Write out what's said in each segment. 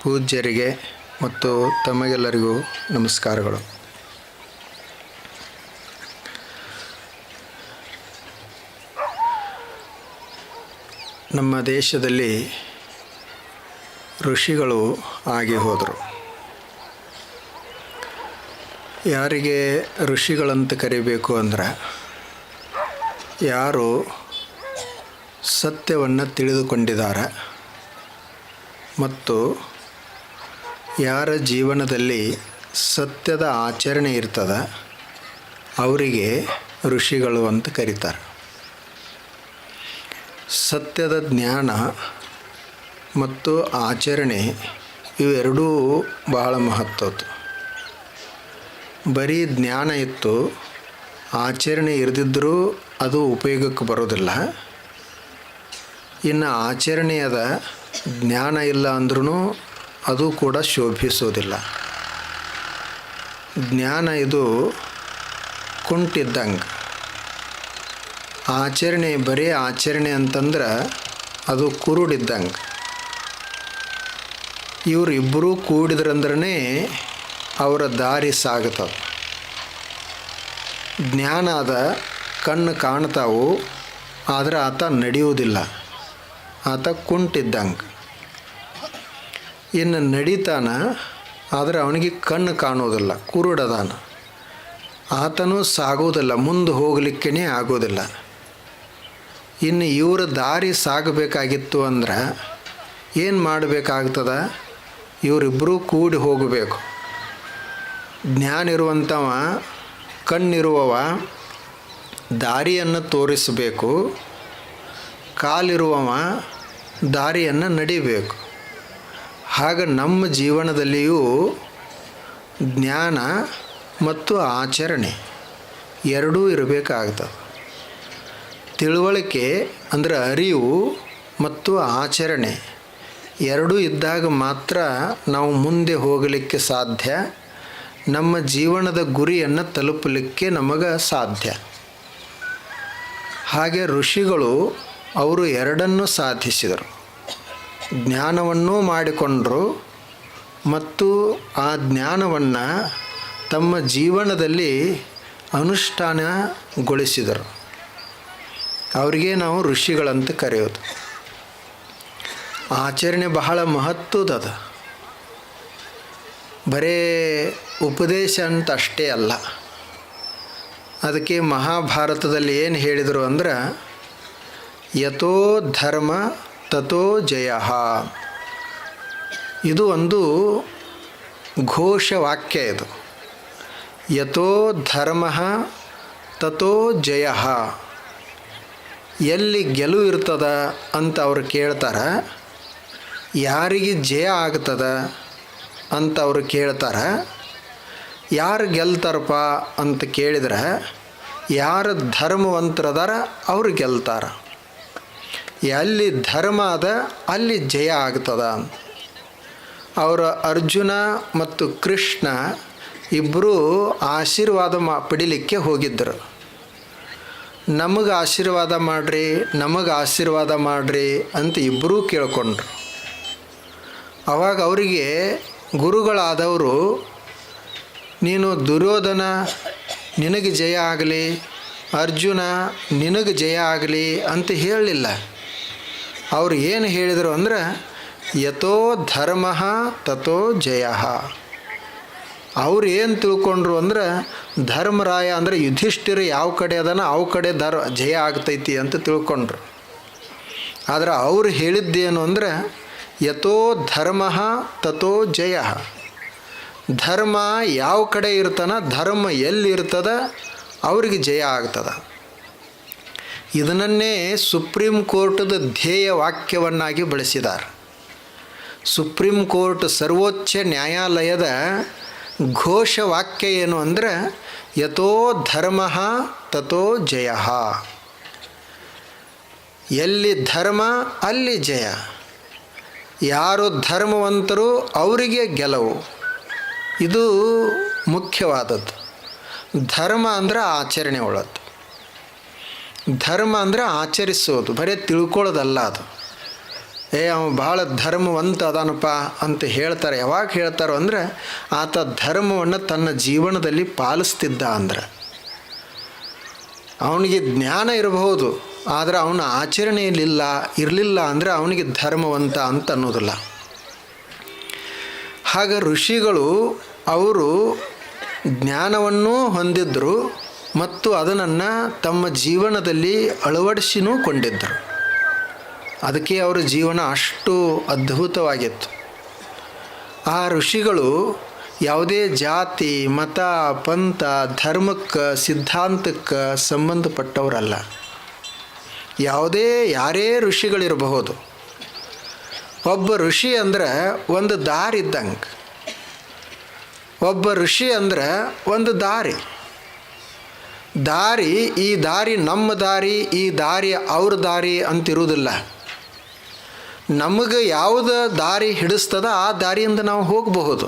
ಪೂಜ್ಯರಿಗೆ ಮತ್ತು ತಮಗೆಲ್ಲರಿಗೂ ನಮಸ್ಕಾರಗಳು. ನಮ್ಮ ದೇಶದಲ್ಲಿ ಋಷಿಗಳು ಆಗಿ ಹೋದರು. ಯಾರಿಗೆ ಋಷಿಗಳಂತ ಕರಿಬೇಕು ಅಂದ್ರೆ ಯಾರು ಸತ್ಯವನ್ನು ತಿಳಿದುಕೊಂಡಿದ್ದಾರೆ ಮತ್ತು ಯಾರ ಜೀವನದಲ್ಲಿ ಸತ್ಯದ ಆಚರಣೆ ಇರ್ತದೆ ಅವರಿಗೆ ಋಷಿಗಳು ಅಂತ ಕರೀತಾರೆ. ಸತ್ಯದ ಜ್ಞಾನ ಮತ್ತು ಆಚರಣೆ ಇವೆರಡೂ ಬಹಳ ಮಹತ್ವದ್ದು. ಬರೀ ಜ್ಞಾನ ಇತ್ತು ಆಚರಣೆ ಇರದಿದ್ದರೂ ಅದು ಉಪಯೋಗಕ್ಕೆ ಬರೋದಿಲ್ಲ. ಇನ್ನು ಆಚರಣೆಯದ ಜ್ಞಾನ ಇಲ್ಲ ಅಂದ್ರೂ ಅದು ಕೂಡ ಶೋಭಿಸೋದಿಲ್ಲ. ಜ್ಞಾನ ಇದು ಕುಂಟಿದ್ದಂಗೆ, ಆಚರಣೆ ಬರೀ ಆಚರಣೆ ಅಂತಂದ್ರೆ ಅದು ಕುರುಡಿದ್ದಂಗೆ. ಇವರಿಬ್ಬರೂ ಕೂಡಿದ್ರಂದ್ರೇ ಅವರ ದಾರಿ ಸಾಗುತ್ತದೆ. ಜ್ಞಾನ ಅದ, ಕಣ್ಣು ಕಾಣ್ತಾವು, ಆದರೆ ಆತ ನಡೆಯುವುದಿಲ್ಲ, ಆತ ಕುಂಟಿದ್ದಂಗೆ. ಇನ್ನು ನಡೀತಾನ, ಆದರೆ ಅವನಿಗೆ ಕಣ್ಣು ಕಾಣೋದಿಲ್ಲ, ಕುರುಡದಾನ, ಆತನೂ ಸಾಗೋದಿಲ್ಲ, ಮುಂದೆ ಹೋಗಲಿಕ್ಕೇ ಆಗೋದಿಲ್ಲ. ಇನ್ನು ಇವರ ದಾರಿ ಸಾಗಬೇಕಾಗಿತ್ತು ಅಂದ್ರೆ ಏನು ಮಾಡಬೇಕಾಗ್ತದ? ಇವರಿಬ್ಬರೂ ಕೂಡಿ ಹೋಗಬೇಕು. ಜ್ಞಾನ ಇರುವಂಥವ, ಕಣ್ಣಿರುವವ ದಾರಿಯನ್ನು ತೋರಿಸಬೇಕು, ಕಾಲಿರುವವ ದಾರಿಯನ್ನು ನಡಿಬೇಕು. ಹಾಗೆ ನಮ್ಮ ಜೀವನದಲ್ಲಿಯೂ ಜ್ಞಾನ ಮತ್ತು ಆಚರಣೆ ಎರಡೂ ಇರಬೇಕಾಗ್ತದೆ. ತಿಳುವಳಿಕೆ ಅಂದರೆ ಅರಿವು ಮತ್ತು ಆಚರಣೆ ಎರಡೂ ಇದ್ದಾಗ ಮಾತ್ರ ನಾವು ಮುಂದೆ ಹೋಗಲಿಕ್ಕೆ ಸಾಧ್ಯ, ನಮ್ಮ ಜೀವನದ ಗುರಿಯನ್ನು ತಲುಪಲಿಕ್ಕೆ ನಮಗೆ ಸಾಧ್ಯ. ಹಾಗೆ ಋಷಿಗಳು ಅವರು ಎರಡನ್ನೂ ಸಾಧಿಸಿದರು. ಜ್ಞಾನವನ್ನೂ ಮಾಡಿಕೊಂಡರು ಮತ್ತು ಆ ಜ್ಞಾನವನ್ನು ತಮ್ಮ ಜೀವನದಲ್ಲಿ ಅನುಷ್ಠಾನಗೊಳಿಸಿದರು. ಅವರಿಗೆ ನಾವು ಋಷಿಗಳಂತ ಕರೆಯೋದು. ಆಚರಣೆ ಬಹಳ ಮಹತ್ವದ. ಬರೇ ಉಪದೇಶ ಅಂತ ಅಷ್ಟೇ ಅಲ್ಲ. ಅದಕ್ಕೆ ಮಹಾಭಾರತದಲ್ಲಿ ಏನು ಹೇಳಿದರು ಅಂದ್ರೆ, ಯಥೋ ಧರ್ಮ ತಥೋ ಜಯ. ಇದು ಒಂದು ಘೋಷವಾಕ್ಯ. ಇದು ಯಥೋ ಧರ್ಮ ತಥೋ ಜಯ. ಎಲ್ಲಿ ಗೆಲುವು ಇರ್ತದ ಅಂತ ಅವ್ರು ಕೇಳ್ತಾರೆ, ಯಾರಿಗೆ ಜಯ ಆಗ್ತದ ಅಂತ ಅವರು ಕೇಳ್ತಾರೆ. ಯಾರು ಗೆಲ್ತಾರಪ್ಪ ಅಂತ ಕೇಳಿದ್ರೆ ಯಾರು ಧರ್ಮವಂತರದಾರ ಅವರು ಗೆಲ್ತಾರೆ. ಎಲ್ಲಿ ಧರ್ಮ ಅದ ಅಲ್ಲಿ ಜಯ ಆಗ್ತದ. ಅವರ ಅರ್ಜುನ ಮತ್ತು ಕೃಷ್ಣ ಇಬ್ಬರೂ ಆಶೀರ್ವಾದ ಪಡಿಲಿಕ್ಕೆ ಹೋಗಿದ್ದರು. ನಮಗೆ ಆಶೀರ್ವಾದ ಮಾಡಿರಿ, ನಮಗೆ ಆಶೀರ್ವಾದ ಮಾಡಿರಿ ಅಂತ ಇಬ್ಬರೂ ಕೇಳ್ಕೊಂಡ್ರು. ಆವಾಗ ಅವರಿಗೆ ಗುರುಗಳಾದವರು, ನೀನು ದುರ್ಯೋಧನ ನಿನಗೆ ಜಯ ಆಗಲಿ, ಅರ್ಜುನ ನಿನಗೆ ಜಯ ಆಗಲಿ ಅಂತ ಹೇಳಲಿಲ್ಲ. ಅವರು ಏನು ಹೇಳಿದರು ಅಂದ್ರೆ, ಯಥೋ ಧರ್ಮ ತಥೋ ಜಯ. ಅವ್ರು ಏನು ತಿಳ್ಕೊಂಡ್ರು ಅಂದ್ರೆ, ಧರ್ಮರಾಯ ಅಂದರೆ ಯುಧಿಷ್ಠಿರ ಯಾವ ಕಡೆ ಅದನ ಅವು ಕಡೆ ಜಯ ಆಗ್ತೈತಿ ಅಂತ ತಿಳ್ಕೊಂಡ್ರು. ಆದರೆ ಅವರು ಹೇಳಿದ್ದೇನು ಅಂದರೆ, ಯಥೋ ಧರ್ಮ ತಥೋ ಜಯ. ಧರ್ಮ ಯಾವ ಕಡೆ ಇರ್ತಾನ, ಧರ್ಮ ಎಲ್ಲಿರ್ತದ ಅವ್ರಿಗೆ ಜಯ ಆಗ್ತದೆ. ಇದನ್ನೇ ಸುಪ್ರೀಂ ಕೋರ್ಟದ ಧ್ಯೇಯ ವಾಕ್ಯವನ್ನಾಗಿ ಬಳಸಿದ್ದಾರೆ. ಸುಪ್ರೀಂ ಕೋರ್ಟ್ ಸರ್ವೋಚ್ಚ ನ್ಯಾಯಾಲಯದ ಘೋಷವಾಕ್ಯ ಏನು ಅಂದರೆ, ಯಥೋ ಧರ್ಮ ತಥೋ ಜಯ. ಎಲ್ಲಿ ಧರ್ಮ ಅಲ್ಲಿ ಜಯ. ಯಾರು ಧರ್ಮವಂತರು ಅವರಿಗೆ ಗೆಲುವು. ಇದು ಮುಖ್ಯವಾದದ್ದು. ಧರ್ಮ ಅಂದರೆ ಆಚರಣೆ ಒಳದ್ದು. ಧರ್ಮ ಅಂದರೆ ಆಚರಿಸೋದು, ಬರೀ ತಿಳ್ಕೊಳ್ಳೋದಲ್ಲ ಅದು. ಅವ ಭಾಳ ಧರ್ಮವಂತ ಅದಾನಪ್ಪ ಅಂತ ಹೇಳ್ತಾರೆ. ಯಾವಾಗ ಹೇಳ್ತಾರೋ ಅಂದರೆ ಆತ ಧರ್ಮವನ್ನು ತನ್ನ ಜೀವನದಲ್ಲಿ ಪಾಲಿಸ್ತಿದ್ದ ಅಂದ್ರೆ. ಅವನಿಗೆ ಜ್ಞಾನ ಇರಬಹುದು, ಆದರೆ ಅವನ ಆಚರಣೆಯಲ್ಲಿಲ್ಲ ಇರಲಿಲ್ಲ ಅಂದರೆ ಅವನಿಗೆ ಧರ್ಮವಂತ ಅಂತ ಅನ್ನೋದಿಲ್ಲ. ಹಾಗೆ ಋಷಿಗಳು ಅವರು ಜ್ಞಾನವನ್ನೂ ಹೊಂದಿದ್ದರು ಮತ್ತು ಅದನ್ನು ತಮ್ಮ ಜೀವನದಲ್ಲಿ ಅಳವಡಿಸಿನೂ ಕೊಂಡಿದ್ದರು. ಅದಕ್ಕೆ ಅವರ ಜೀವನ ಅಷ್ಟು ಅದ್ಭುತವಾಗಿತ್ತು. ಆ ಋಷಿಗಳು ಯಾವುದೇ ಜಾತಿ, ಮತ, ಪಂಥ, ಧರ್ಮಕ್ಕೆ, ಸಿದ್ಧಾಂತಕ್ಕೆ ಸಂಬಂಧಪಟ್ಟವರಲ್ಲ. ಯಾರೇ ಋಷಿಗಳಿರಬಹುದು. ಒಬ್ಬ ಋಷಿ ಅಂದರೆ ಒಂದು ದಾರಿ ಇದ್ದಂಗೆ. ಒಬ್ಬ ಋಷಿ ಅಂದರೆ ಒಂದು ದಾರಿ. ಈ ದಾರಿ ನಮ್ಮ ದಾರಿ, ಈ ದಾರಿ ಅವ್ರ ದಾರಿ ಅಂತಿರುವುದಿಲ್ಲ. ನಮಗೆ ಯಾವುದು ದಾರಿ ಹಿಡಿಸ್ತದ ಆ ದಾರಿಯಿಂದ ನಾವು ಹೋಗಬಹುದು,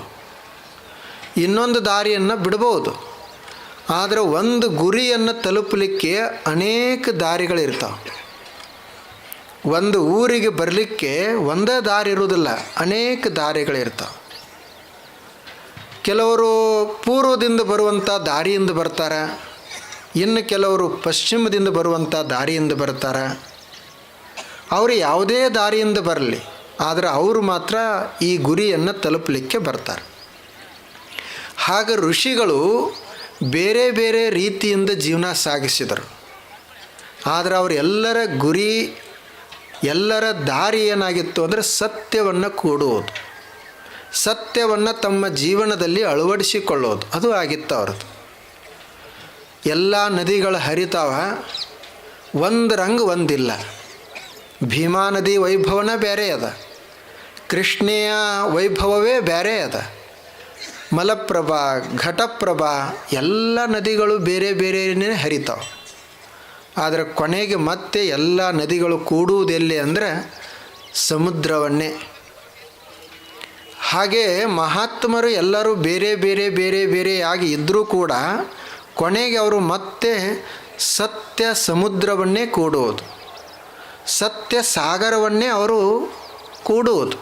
ಇನ್ನೊಂದು ದಾರಿಯನ್ನು ಬಿಡಬಹುದು. ಆದರೆ ಒಂದು ಗುರಿಯನ್ನು ತಲುಪಲಿಕ್ಕೆ ಅನೇಕ ದಾರಿಗಳಿರ್ತಾವೆ. ಒಂದು ಊರಿಗೆ ಬರಲಿಕ್ಕೆ ಒಂದೇ ದಾರಿ ಇರುವುದಿಲ್ಲ, ಅನೇಕ ದಾರಿಗಳಿರ್ತಾವೆ. ಕೆಲವರು ಪೂರ್ವದಿಂದ ಬರುವಂಥ ದಾರಿಯಿಂದ ಬರ್ತಾರೆ, ಇನ್ನು ಕೆಲವರು ಪಶ್ಚಿಮದಿಂದ ಬರುವಂಥ ದಾರಿಯಿಂದ ಬರ್ತಾರೆ. ಅವರು ಯಾವುದೇ ದಾರಿಯಿಂದ ಬರಲಿ, ಆದರೆ ಅವರು ಮಾತ್ರ ಈ ಗುರಿಯನ್ನು ತಲುಪಲಿಕ್ಕೆ ಬರ್ತಾರೆ. ಹಾಗೆ ಋಷಿಗಳು ಬೇರೆ ಬೇರೆ ರೀತಿಯಿಂದ ಜೀವನ ಸಾಗಿಸಿದರು. ಆದರೆ ಅವರೆಲ್ಲರ ಗುರಿ, ಎಲ್ಲರ ದಾರಿ ಏನಾಗಿತ್ತು ಅಂದರೆ ಸತ್ಯವನ್ನು ಕೂಡುವುದು, ಸತ್ಯವನ್ನು ತಮ್ಮ ಜೀವನದಲ್ಲಿ ಅಳವಡಿಸಿಕೊಳ್ಳೋದು, ಅದು ಆಗಿತ್ತು ಅವ್ರದ್ದು. ಎಲ್ಲ ನದಿಗಳು ಹರಿತಾವ, ಒಂದು ರಂಗ ಒಂದಿಲ್ಲ. ಭೀಮಾ ನದಿ ವೈಭವನ ಬೇರೆ ಅದ, ಕೃಷ್ಣೆಯ ವೈಭವವೇ ಬೇರೆ ಅದ. ಮಲಪ್ರಭಾ, ಘಟಪ್ರಭಾ ಎಲ್ಲ ನದಿಗಳು ಬೇರೆ ಬೇರೆಯೇ ಹರಿತಾವೆ. ಆದರೆ ಕೊನೆಗೆ ಮತ್ತೆ ಎಲ್ಲ ನದಿಗಳು ಕೂಡುವುದೆಲ್ಲಿ ಅಂದರೆ ಸಮುದ್ರವನ್ನೇ. ಹಾಗೆ ಮಹಾತ್ಮರು ಎಲ್ಲರೂ ಬೇರೆ ಬೇರೆ ಬೇರೆ ಬೇರೆಯಾಗಿ ಇದ್ದರೂ ಕೂಡ ಕೊನೆಗೆ ಅವರು ಮತ್ತೆ ಸತ್ಯ ಸಮುದ್ರವನ್ನೇ ಕೂಡುವುದು, ಸತ್ಯ ಸಾಗರವನ್ನೇ ಅವರು ಕೂಡುವುದು.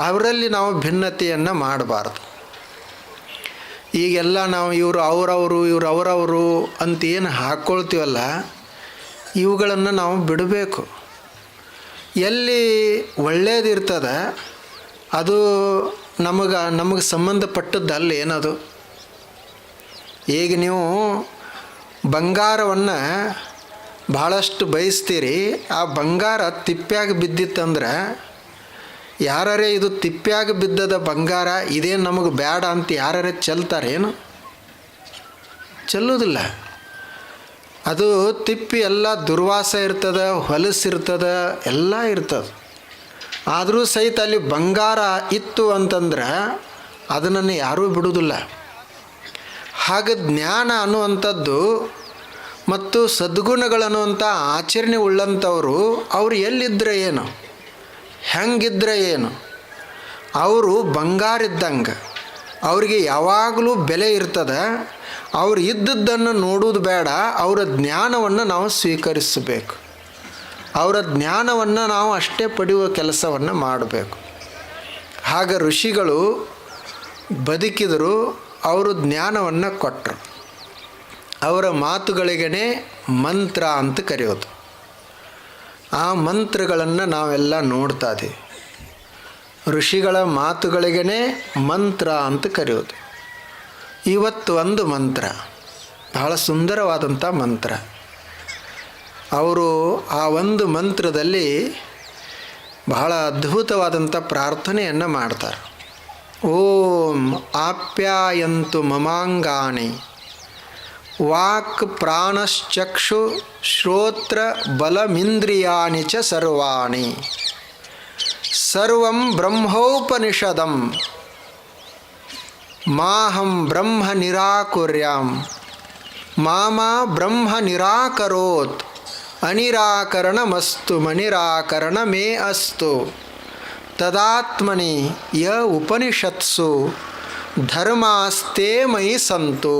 ಅವರಲ್ಲಿ ನಾವು ಭಿನ್ನತೆಯನ್ನು ಮಾಡಬಾರ್ದು. ಈಗೆಲ್ಲ ನಾವು ಇವರು ಅವರವರು ಅಂತ ಏನು ಹಾಕ್ಕೊಳ್ತೀವಲ್ಲ, ಇವುಗಳನ್ನು ನಾವು ಬಿಡಬೇಕು. ಎಲ್ಲಿ ಒಳ್ಳೆಯದಿರ್ತದೆ ಅದು ನಮಗೆ ಸಂಬಂಧಪಟ್ಟದ್ದಲ್ಲ ಏನದು. ಈಗ ನೀವು ಬಂಗಾರವನ್ನು ಭಾಳಷ್ಟು ಬಯಸ್ತೀರಿ, ಆ ಬಂಗಾರ ತಿಪ್ಪ್ಯಾಗ ಬಿದ್ದಿತ್ತಂದ್ರೆ ಯಾರೇ ಇದು ತಿಪ್ಪ್ಯಾಗ ಬಿದ್ದದ ಬಂಗಾರ, ಇದೇನು ನಮಗೆ ಬೇಡ ಅಂತ ಯಾರೇ ಚೆಲ್ತಾರೇನು? ಚೆಲ್ಲೋದಿಲ್ಲ. ಅದು ತಿಪ್ಪಿ ಎಲ್ಲ ದುರ್ವಾಸ ಇರ್ತದೆ, ಹೊಲಸಿರ್ತದೆ, ಎಲ್ಲ ಇರ್ತದೆ. ಆದರೂ ಸಹಿತ ಅಲ್ಲಿ ಬಂಗಾರ ಇತ್ತು ಅಂತಂದ್ರೆ ಅದನ್ನು ಯಾರೂ ಬಿಡುವುದಿಲ್ಲ. ಹಾಗೆ ಜ್ಞಾನ ಅನ್ನುವಂಥದ್ದು ಮತ್ತು ಸದ್ಗುಣಗಳನ್ನುವಂಥ ಆಚರಣೆ ಉಳ್ಳಂಥವರು ಅವರು ಎಲ್ಲಿದ್ದರೆ ಏನು, ಹೆಂಗಿದ್ರೆ ಏನು, ಅವರು ಬಂಗಾರ ಇದ್ದಂಗೆ. ಅವರಿಗೆ ಯಾವಾಗಲೂ ಬೆಲೆ ಇರ್ತದೆ. ಅವರು ಇದ್ದದ್ದನ್ನು ನೋಡುವುದು ಬೇಡ, ಅವರ ಜ್ಞಾನವನ್ನು ನಾವು ಸ್ವೀಕರಿಸಬೇಕು. ಅವರ ಜ್ಞಾನವನ್ನು ನಾವು ಅಷ್ಟೇ ಪಡೆಯುವ ಕೆಲಸವನ್ನು ಮಾಡಬೇಕು. ಹಾಗೆ ಋಷಿಗಳು ಬದುಕಿದರು, ಅವರು ಜ್ಞಾನವನ್ನು ಕೊಟ್ಟರು. ಅವರ ಮಾತುಗಳಿಗೇ ಮಂತ್ರ ಅಂತ ಕರೆಯೋದು. ಆ ಮಂತ್ರಗಳನ್ನು ನಾವೆಲ್ಲ ನೋಡ್ತಾ ಇದ್ದೀವಿ. ಋಷಿಗಳ ಮಾತುಗಳಿಗೇ ಮಂತ್ರ ಅಂತ ಕರೆಯೋದು. ಇವತ್ತು ಒಂದು ಮಂತ್ರ, ಬಹಳ ಸುಂದರವಾದಂಥ ಮಂತ್ರ. ಅವರು ಆ ಒಂದು ಮಂತ್ರದಲ್ಲಿ ಬಹಳ ಅದ್ಭುತವಾದಂಥ ಪ್ರಾರ್ಥನೆಯನ್ನು ಮಾಡ್ತಾರೆ. ಓಂ ಆಪ್ಯಾಯಂತು ಮಮಾಂಗಾನಿ ವಾಕ್ ಪ್ರಾಣಶ್ಚಕ್ಷು ಶ್ರೋತ್ರ ಬಲಮಿಂದ್ರಿಯಾಣಿ ಚ ಸರ್ವಾಣಿ ಸರ್ವಂ ಬ್ರಹ್ಮೋಪನಿಷದಂ ಮಾಹಂ ಬ್ರಹ್ಮ ನಿರಾಕುರ್ಯಾಂ ಮಾಮಾ ಬ್ರಹ್ಮ ನಿರಾಕರೋತ್ ಅನಿರಾಕರಣಮಸ್ತು ಮನಿರಾಕರಣ ಮೇ ಅಸ್ತು ತದಾತ್ಮನಿ ಯ ಉಪನಿಷತ್ಸು ಧರ್ಮಾಸ್ತೆ ಮಯಿ ಸಂತು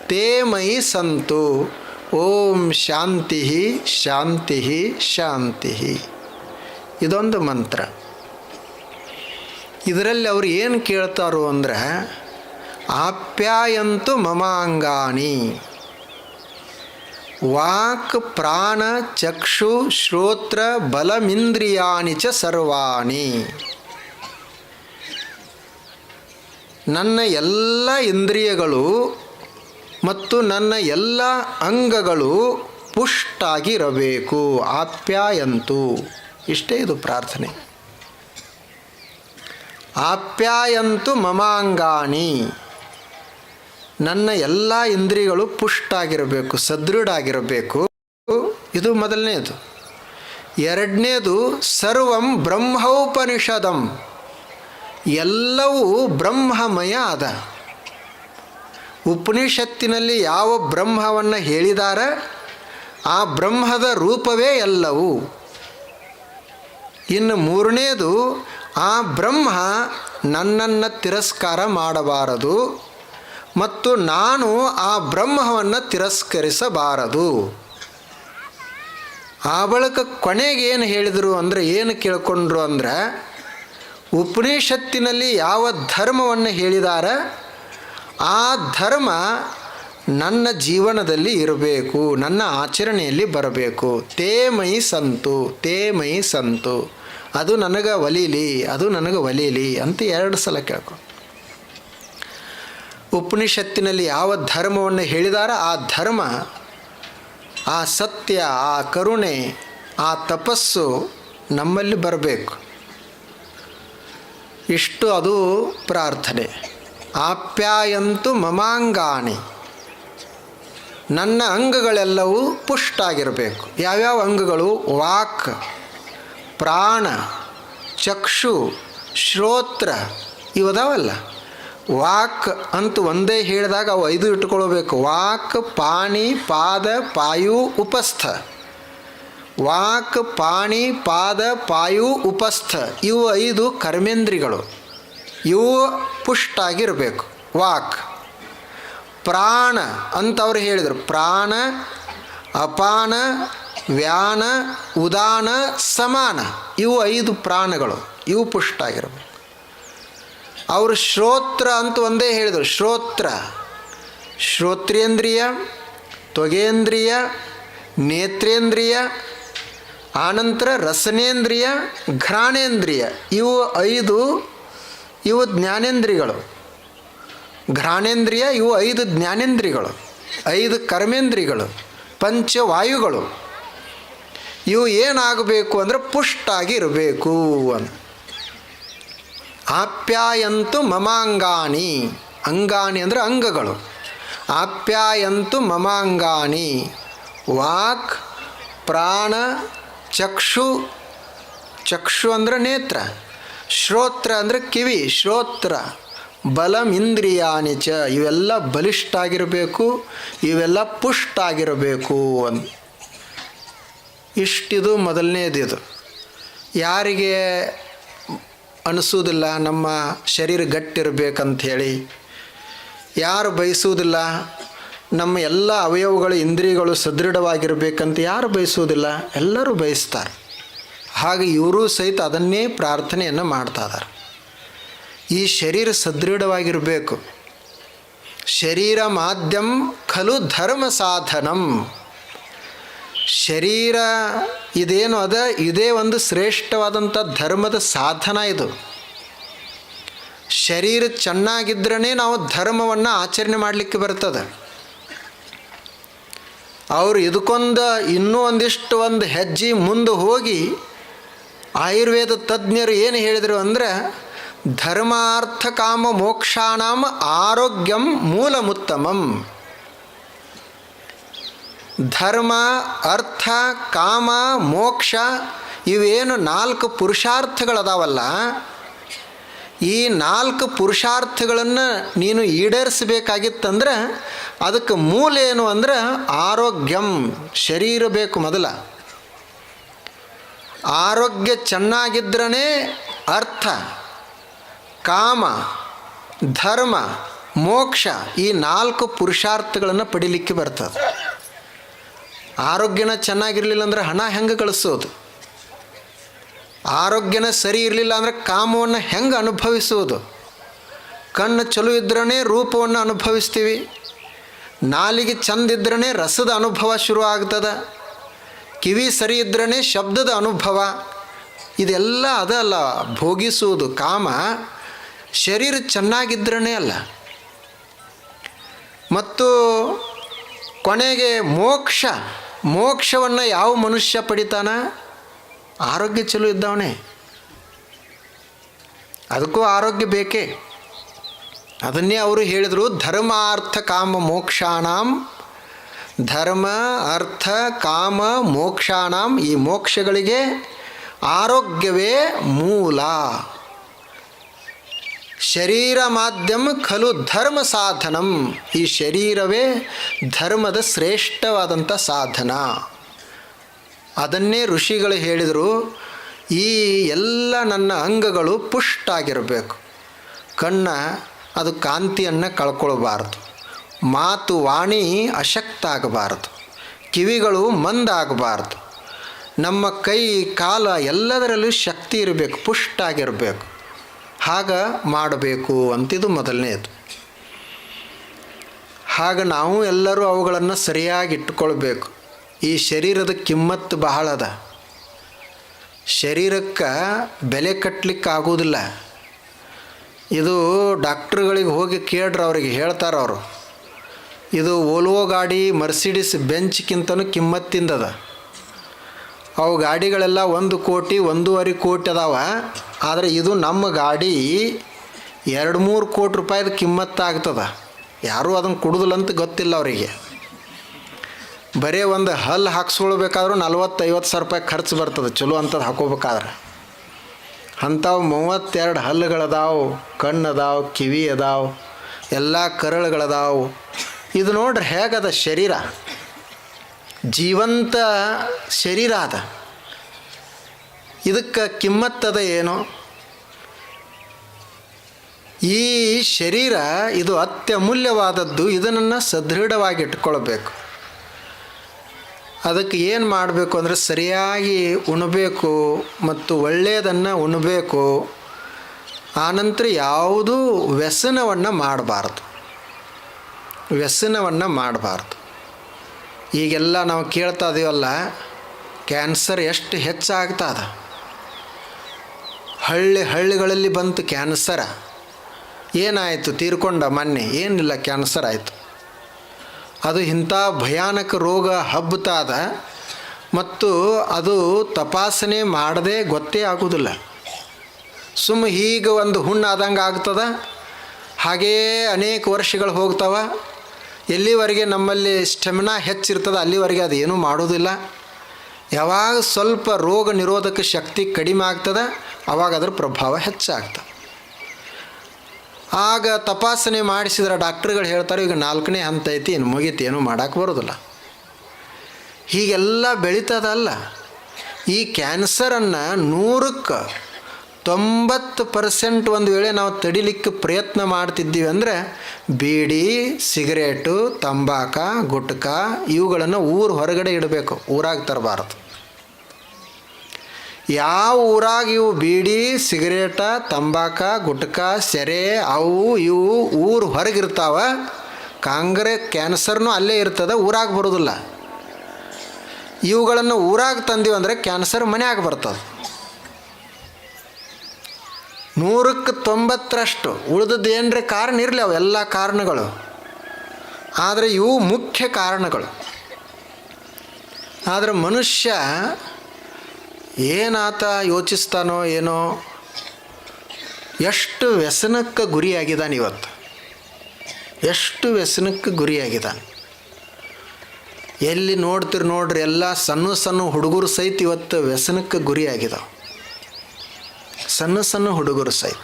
ತೇ ಮಯಿ ಸಂತು. ಓಂ ಶಾಂತಿ ಶಾಂತಿ ಶಾಂತಿ. ಇದೊಂದು ಮಂತ್ರ. ಇದರಲ್ಲಿ ಅವ್ರು ಏನು ಕೇಳ್ತಾರೋ ಅಂದರೆ ಆಪ್ಯಾಯಂತು ಮಮಾಂಗಾನಿ, ವಾಕ್ ಪ್ರಾಣ ಚಕ್ಷು ಶ್ರೋತ್ರ ಬಲಮಿಂದ್ರಿಯಾಣಿ ಚ ಸರ್ವಾಣಿ. ನನ್ನ ಎಲ್ಲ ಇಂದ್ರಿಯಗಳು ಮತ್ತು ನನ್ನ ಎಲ್ಲ ಅಂಗಗಳು ಪುಷ್ಟಾಗಿರಬೇಕು. ಆಪ್ಯಾಯಂತು, ಇಷ್ಟೇ ಇದು ಪ್ರಾರ್ಥನೆ. ಆಪ್ಯಾಯಂತು ಮಮಾಂಗಾನಿ, ನನ್ನ ಎಲ್ಲ ಇಂದ್ರಿಯಗಳು ಪುಷ್ಟಾಗಿರಬೇಕು, ಸದೃಢ ಆಗಿರಬೇಕು. ಇದು ಮೊದಲನೇದು. ಎರಡನೇದು ಸರ್ವಂ ಬ್ರಹ್ಮೋಪನಿಷದಂ, ಎಲ್ಲವೂ ಬ್ರಹ್ಮಮಯ ಅದ. ಉಪನಿಷತ್ತಿನಲ್ಲಿ ಯಾವ ಬ್ರಹ್ಮವನ್ನು ಹೇಳಿದಾರ ಆ ಬ್ರಹ್ಮದ ರೂಪವೇ ಎಲ್ಲವೂ. ಇನ್ನು ಮೂರನೇದು, ಆ ಬ್ರಹ್ಮ ನನ್ನನ್ನು ತಿರಸ್ಕಾರ ಮಾಡಬಾರದು ಮತ್ತು ನಾನು ಆ ಬ್ರಹ್ಮವನ್ನು ತಿರಸ್ಕರಿಸಬಾರದು. ಆ ಬಳಿಕ ಕೊನೆಗೆ ಏನು ಹೇಳಿದರು ಅಂದರೆ, ಏನು ಕೇಳ್ಕೊಂಡ್ರು ಅಂದರೆ, ಉಪನಿಷತ್ತಿನಲ್ಲಿ ಯಾವ ಧರ್ಮವನ್ನು ಹೇಳಿದಾರ ಆ ಧರ್ಮ ನನ್ನ ಜೀವನದಲ್ಲಿ ಇರಬೇಕು, ನನ್ನ ಆಚರಣೆಯಲ್ಲಿ ಬರಬೇಕು. ತೇ ಮೈ ಸಂತು, ತೇ ಮೈ ಸಂತು, ಅದು ನನಗೆ ಒಲೀಲಿ, ಅದು ನನಗೆ ಒಲೀಲಿ ಅಂತ 2 ಸಲ ಕೇಳ್ಕೊಂಡು. ಉಪನಿಷತ್ತಿನಲ್ಲಿ ಯಾವ ಧರ್ಮವನ್ನು ಹೇಳಿದಾರ ಆ ಧರ್ಮ, ಆ ಸತ್ಯ, ಆ ಕರುಣೆ, ಆ ತಪಸ್ಸು ನಮ್ಮಲ್ಲಿ ಬರಬೇಕು. ಇಷ್ಟು ಅದು ಪ್ರಾರ್ಥನೆ. ಆಪ್ಯಾಯಂತು ಮಮಾಂಗಾನಿ, ನನ್ನ ಅಂಗಗಳೆಲ್ಲವೂ ಪುಷ್ಟಾಗಿರಬೇಕು. ಯಾವ್ಯಾವ ಅಂಗಗಳು? ವಾಕ್, ಪ್ರಾಣ, ಚಕ್ಷು, ಶ್ರೋತ್ರ, ಇವದಾವಲ್ಲ. ವಾಕ್ ಅಂತ ಒಂದೇ ಹೇಳಿದಾಗ ಅವು 5 ಇಟ್ಕೊಳ್ಬೇಕು. ವಾಕ್, ಪಾಣಿ, ಪಾದ, ಪಾಯು, ಉಪಸ್ಥ. ವಾಕ್, ಪಾಣಿ, ಪಾದ, ಪಾಯು, ಉಪಸ್ಥ, ಇವು 5 ಕರ್ಮೇಂದ್ರಿಗಳು. ಇವು ಪುಷ್ಟಾಗಿರಬೇಕು. ವಾಕ್. ಪ್ರಾಣ ಅಂತ ಅವರು ಹೇಳಿದರು. ಪ್ರಾಣ, ಅಪಾನ, ವ್ಯಾನ, ಉದಾನ, ಸಮಾನ, ಇವು 5 ಪ್ರಾಣಗಳು, ಇವು ಪುಷ್ಟಾಗಿರಬೇಕು. ಅವರು ಶ್ರೋತ್ರ ಅಂತ ಒಂದೇ ಹೇಳಿದರು. ಶ್ರೋತ್ರ, ಶ್ರೋತ್ರೇಂದ್ರಿಯ, ತ್ವಗೇಂದ್ರಿಯ, ನೇತ್ರೇಂದ್ರಿಯ, ಆನಂತರ ರಸನೇಂದ್ರಿಯ, ಘ್ರಾಣೇಂದ್ರಿಯ, ಇವು 5 ಇವು ಜ್ಞಾನೇಂದ್ರಿಯಗಳು. ಘ್ರಾಣೇಂದ್ರಿಯ ಇವು 5 ಜ್ಞಾನೇಂದ್ರಿಯಗಳು, 5 ಕರ್ಮೇಂದ್ರಿಯಗಳು, ಪಂಚವಾಯುಗಳು. ಇವು ಏನಾಗಬೇಕು ಅಂದರೆ ಪುಷ್ಟಾಗಿ ಇರಬೇಕು ಅಂತ. ಆಪ್ಯಾಯಂತು ಮಮಾಂಗಾನಿ, ಅಂಗಾನಿ ಅಂದರೆ ಅಂಗಗಳು. ಆಪ್ಯಾಯಂತು ಮಮಾಂಗಾನಿ, ವಾಕ್, ಪ್ರಾಣ, ಚಕ್ಷು, ಚಕ್ಷು ಅಂದರೆ ನೇತ್ರ, ಶ್ರೋತ್ರ ಅಂದರೆ ಕಿವಿ, ಶ್ರೋತ್ರ, ಬಲಂ ಇಂದ್ರಿಯಾಣಿ ಚ, ಇವೆಲ್ಲ ಬಲಿಷ್ಠಾಗಿರಬೇಕು, ಇವೆಲ್ಲ ಪುಷ್ಟಾಗಿರಬೇಕು ಅಂತ. ಇಷ್ಟಿದು ಮೊದಲನೇದಿದು. ಯಾರಿಗೆ ಅನಿಸೋದಿಲ್ಲ ನಮ್ಮ ಶರೀರ ಗಟ್ಟಿರಬೇಕಂಥೇಳಿ, ಯಾರು ಬಯಸುವುದಿಲ್ಲ ನಮ್ಮ ಎಲ್ಲ ಅವಯವಗಳು ಇಂದ್ರಿಯಗಳು ಸದೃಢವಾಗಿರಬೇಕಂತ ಯಾರು ಬಯಸುವುದಿಲ್ಲ? ಎಲ್ಲರೂ ಬಯಸ್ತಾರೆ. ಹಾಗೆ ಇವರು ಸಹಿತ ಅದನ್ನೇ ಪ್ರಾರ್ಥನೆಯನ್ನು ಮಾಡ್ತಾ ಇದ್ದಾರೆ. ಈ ಶರೀರ ಸದೃಢವಾಗಿರಬೇಕು. ಶರೀರ ಮಾಧ್ಯಮ ಖಲು ಧರ್ಮ ಸಾಧನಂ. ಶರೀರ ಇದೇನು ಅದ, ಇದೇ ಒಂದು ಶ್ರೇಷ್ಠವಾದಂಥ ಧರ್ಮದ ಸಾಧನ. ಇದು ಶರೀರ ಚೆನ್ನಾಗಿದ್ರೇ ನಾವು ಧರ್ಮವನ್ನು ಆಚರಣೆ ಮಾಡಲಿಕ್ಕೆ ಬರ್ತದೆ. ಅವರು ಇದಕ್ಕೊಂದು ಇನ್ನೂ ಒಂದು ಹೆಜ್ಜೆ ಮುಂದೆ ಹೋಗಿ ಆಯುರ್ವೇದ ತಜ್ಞರು ಏನು ಹೇಳಿದರು ಅಂದರೆ, ಧರ್ಮಾರ್ಥ ಕಾಮ ಮೋಕ್ಷಾಣಂ ಆರೋಗ್ಯಂ ಮೂಲಮುತ್ತಮಂ. ಧರ್ಮ, ಅರ್ಥ, ಕಾಮ, ಮೋಕ್ಷ ಇವೇನು 4 ಪುರುಷಾರ್ಥಗಳದಾವಲ್ಲ, ಈ 4 ಪುರುಷಾರ್ಥಗಳನ್ನು ನೀನು ಈಡೇರಿಸಬೇಕಾಗಿತ್ತಂದ್ರೆ ಅದಕ್ಕೆ ಮೂಲ ಏನು ಅಂದ್ರೆ ಆರೋಗ್ಯಂ, ಶರೀರ ಬೇಕು ಮೊದಲ. ಆರೋಗ್ಯ ಚೆನ್ನಾಗಿದ್ರೇ ಅರ್ಥ, ಕಾಮ, ಧರ್ಮ, ಮೋಕ್ಷ ಈ 4 ಪುರುಷಾರ್ಥಗಳನ್ನು ಪಡಿಲಿಕ್ಕೆ ಬರ್ತದೆ. ಆರೋಗ್ಯನ ಚೆನ್ನಾಗಿರಲಿಲ್ಲ ಅಂದ್ರೆ ಹಣ ಹೆಂಗೆ ಗಳಿಸೋದು? ಆರೋಗ್ಯನ ಸರಿ ಇರಲಿಲ್ಲ ಅಂದರೆ ಕಾಮವನ್ನು ಹೆಂಗೆ ಅನುಭವಿಸುವುದು? ಕಣ್ಣು ಚಲೋ ಇದ್ರೇ ರೂಪವನ್ನು ಅನುಭವಿಸ್ತೀವಿ, ನಾಲಿಗೆ ಚಂದಿದ್ರೇ ರಸದ ಅನುಭವ ಶುರು ಆಗ್ತದೆ, ಕಿವಿ ಸರಿ ಇದ್ರೇ ಶಬ್ದದ ಅನುಭವ. ಇದೆಲ್ಲ ಅದಲ್ಲ ಭೋಗಿಸುವುದು. ಕಾಮ ಶರೀರ ಚೆನ್ನಾಗಿದ್ರೇ ಅಲ್ಲ. ಮತ್ತು ಕೊನೆಗೆ ಮೋಕ್ಷವನ್ನು ಯಾವ ಮನುಷ್ಯ ಪಡಿತಾನ? ಆರೋಗ್ಯ ಚಲೋ ಇದ್ದವನೇ. ಅದಕ್ಕೂ ಆರೋಗ್ಯ ಬೇಕೇ. ಅದನ್ನೇ ಅವರು ಹೇಳಿದರು, ಧರ್ಮ ಅರ್ಥ ಕಾಮ ಮೋಕ್ಷಾಣಂ. ಧರ್ಮ ಅರ್ಥ ಕಾಮ ಮೋಕ್ಷಾಣಂ. ಈ ಮೋಕ್ಷಗಳಿಗೆ ಆರೋಗ್ಯವೇ ಮೂಲ. ಶರೀರ ಮಾಧ್ಯಮ ಖಲು ಧರ್ಮ ಸಾಧನಂ. ಈ ಶರೀರವೇ ಧರ್ಮದ ಶ್ರೇಷ್ಠವಾದಂಥ ಸಾಧನ. ಅದನ್ನೇ ಋಷಿಗಳು ಹೇಳಿದರು. ಈ ಎಲ್ಲ ನನ್ನ ಅಂಗಗಳು ಪುಷ್ಟಾಗಿರಬೇಕು. ಕಣ್ಣ ಅದು ಕಾಂತಿಯನ್ನು ಕಳ್ಕೊಳ್ಬಾರ್ದು, ಮಾತು ವಾಣಿ ಅಶಕ್ತ ಆಗಬಾರ್ದು, ಕಿವಿಗಳು ಮಂದಾಗಬಾರ್ದು, ನಮ್ಮ ಕೈ ಕಾಲ ಎಲ್ಲದರಲ್ಲೂ ಶಕ್ತಿ ಇರಬೇಕು, ಪುಷ್ಟಾಗಿರಬೇಕು. ಹಾಗ ಮಾಡಬೇಕು ಅಂತಿದು ಮೊದಲನೇದು. ಹಾಗೆ ನಾವು ಎಲ್ಲರೂ ಅವುಗಳನ್ನು ಸರಿಯಾಗಿ ಇಟ್ಕೊಳ್ಬೇಕು. ಈ ಶರೀರದ ಕಿಮ್ಮತ್ತು ಬಹಳ ಅದ. ಶರೀರಕ್ಕೆ ಬೆಲೆ ಕಟ್ಟಲಿಕ್ಕೆ ಆಗೋದಿಲ್ಲ. ಇದು ಡಾಕ್ಟ್ರುಗಳಿಗೆ ಹೋಗಿ ಕೇಳ್ರಿ, ಅವ್ರಿಗೆ ಹೇಳ್ತಾರೆ ಅವರು, ಇದು ಓಲ್ವೋ ಗಾಡಿ ಮರ್ಸಿಡಿಸ್ ಬೆಂಚ್ಗಿಂತನೂ ಕಿಮ್ಮತ್ತಿಂದದ. ಅವು ಗಾಡಿಗಳೆಲ್ಲ 1 ಕೋಟಿ 1.5 ಕೋಟಿ ಅದಾವ. ಆದರೆ ಇದು ನಮ್ಮ ಗಾಡಿ 2-3 ಕೋಟಿ ರೂಪಾಯಿದ ಕಿಮ್ಮತ್ತಾಗ್ತದೆ. ಯಾರೂ ಅದನ್ನು ಕೊಡೋದಿಲ್ಲಂತ ಗೊತ್ತಿಲ್ಲ ಅವರಿಗೆ. ಬರೀ ಒಂದು ಹಲ್ಲು ಹಾಕ್ಸ್ಕೊಳ್ಬೇಕಾದ್ರೂ 40-50 ಸಾವಿರ ರೂಪಾಯಿ ಖರ್ಚು ಬರ್ತದೆ ಚಲೋ ಅಂಥದ್ದು ಹಾಕೋಬೇಕಾದ್ರೆ. ಅಂಥವು 32 ಹಲ್ಲುಗಳದಾವು, ಕಣ್ಣು ಅದಾವು, ಕಿವಿ ಅದಾವು, ಎಲ್ಲ ಕರಳುಗಳದಾವು. ಇದು ನೋಡ್ರಿ ಹೇಗದ ಶರೀರ, ಜೀವಂತ ಶರೀರ ಅದ. ಇದಕ್ಕೆ ಕಿಮ್ಮತ್ತದ ಏನು? ಈ ಶರೀರ ಇದು ಅತ್ಯಮೂಲ್ಯವಾದದ್ದು. ಇದನ್ನು ಸದೃಢವಾಗಿ ಇಟ್ಕೊಳ್ಬೇಕು. ಅದಕ್ಕೆ ಏನು ಮಾಡಬೇಕು ಅಂದರೆ ಸರಿಯಾಗಿ ಉಣಬೇಕು ಮತ್ತು ಒಳ್ಳೆಯದನ್ನು ಉಣಬೇಕು. ಆನಂತರ ಯಾವುದೂ ವ್ಯಸನವನ್ನು ಮಾಡಬಾರ್ದು. ಈಗೆಲ್ಲ ನಾವು ಕೇಳ್ತಾ ಇದೀವಲ್ಲ, ಕ್ಯಾನ್ಸರ್ ಎಷ್ಟು ಹೆಚ್ಚಾಗ್ತದ. ಹಳ್ಳಿಗಳಲ್ಲಿ ಬಂತು ಕ್ಯಾನ್ಸರ. ಏನಾಯಿತು? ತೀರ್ಕೊಂಡ ಮೊನ್ನೆ. ಏನಿಲ್ಲ, ಕ್ಯಾನ್ಸರ್ ಆಯಿತು. ಅದು ಇಂಥ ಭಯಾನಕ ರೋಗ ಹಬ್ಬತಾದ ಮತ್ತು ಅದು ತಪಾಸಣೆ ಮಾಡದೆ ಗೊತ್ತೇ ಆಗೋದಿಲ್ಲ. ಹೀಗೆ ಒಂದು ಹುಣ್ಣಾದಂಗೆ ಆಗ್ತದ. ಹಾಗೇ ಅನೇಕ ವರ್ಷಗಳು ಹೋಗ್ತಾವ. ಎಲ್ಲಿವರೆಗೆ ನಮ್ಮಲ್ಲಿ ಸ್ಟೆಮಿನಾ ಹೆಚ್ಚಿರ್ತದೆ ಅಲ್ಲಿವರೆಗೆ ಅದು ಏನೂ ಮಾಡೋದಿಲ್ಲ. ಯಾವಾಗ ಸ್ವಲ್ಪ ರೋಗ ನಿರೋಧಕ ಶಕ್ತಿ ಕಡಿಮೆ ಆಗ್ತದೆ ಆವಾಗ ಅದರ ಪ್ರಭಾವ ಹೆಚ್ಚಾಗ್ತದೆ. ಆಗ ತಪಾಸಣೆ ಮಾಡಿಸಿದ್ರೆ ಡಾಕ್ಟ್ರುಗಳು ಹೇಳ್ತಾರೆ, ಈಗ 4ನೇ ಹಂತ ಐತಿ, ಇನ್ನು ಮುಗೀತು, ಏನೂ ಮಾಡೋಕ್ಕೆ ಬರೋದಿಲ್ಲ. ಹೀಗೆಲ್ಲ ಬೆಳೀತದಲ್ಲ. ಈ ಕ್ಯಾನ್ಸರನ್ನು 100ಕ್ಕೆ 90% ಒಂದು ವೇಳೆ ನಾವು ತಡಿಲಿಕ್ಕೆ ಪ್ರಯತ್ನ ಮಾಡ್ತಿದ್ದೀವಿ ಅಂದರೆ ಬೀಡಿ, ಸಿಗರೇಟು, ತಂಬಾಕ, ಗುಟ್ಕ ಇವುಗಳನ್ನು ಹೊರಗಡೆ ಇಡಬೇಕು, ಊರಾಗ ತರಬಾರದು. ಯಾವ ಊರಾಗ ಇವು ಬೀಡಿ, ಸಿಗರೇಟ, ತಂಬಾಕ, ಗುಟ್ಕ, ಸೆರೆ ಇವು ಹೊರಗಿರ್ತಾವ, ಕ್ಯಾನ್ಸರ್ನೂ ಅಲ್ಲೇ ಇರ್ತದೆ, ಊರಾಗ ಬರೋದಿಲ್ಲ. ಇವುಗಳನ್ನು ಊರಾಗ ತಂದೀವಿ ಅಂದರೆ ಕ್ಯಾನ್ಸರ್ ಮನೆಯಾಗ ಬರ್ತದೆ. 100ಕ್ಕೆ 90ರಷ್ಟು. ಉಳಿದದ್ದು ಏನರೇ ಕಾರಣ ಇರಲಿ, ಅವೆಲ್ಲ ಕಾರಣಗಳು. ಆದರೆ ಇವು ಮುಖ್ಯ ಕಾರಣಗಳು. ಆದರೆ ಮನುಷ್ಯ ಏನಾತ ಯೋಚಿಸ್ತಾನೋ ಏನೋ, ಎಷ್ಟು ವ್ಯಸನಕ್ಕೆ ಗುರಿಯಾಗಿದ್ದಾನೆ ಇವತ್ತು, ಎಷ್ಟು ವ್ಯಸನಕ್ಕೆ ಗುರಿಯಾಗಿದ್ದಾನೆ. ಎಲ್ಲಿ ನೋಡ್ರಿ ಎಲ್ಲ ಸಣ್ಣ ಹುಡುಗರು ಸಹಿತ ಇವತ್ತು ವ್ಯಸನಕ್ಕೆ ಗುರಿಯಾಗಿದ್ದಾವೆ. ಸಣ್ಣ ಹುಡುಗರು ಸಹಿತ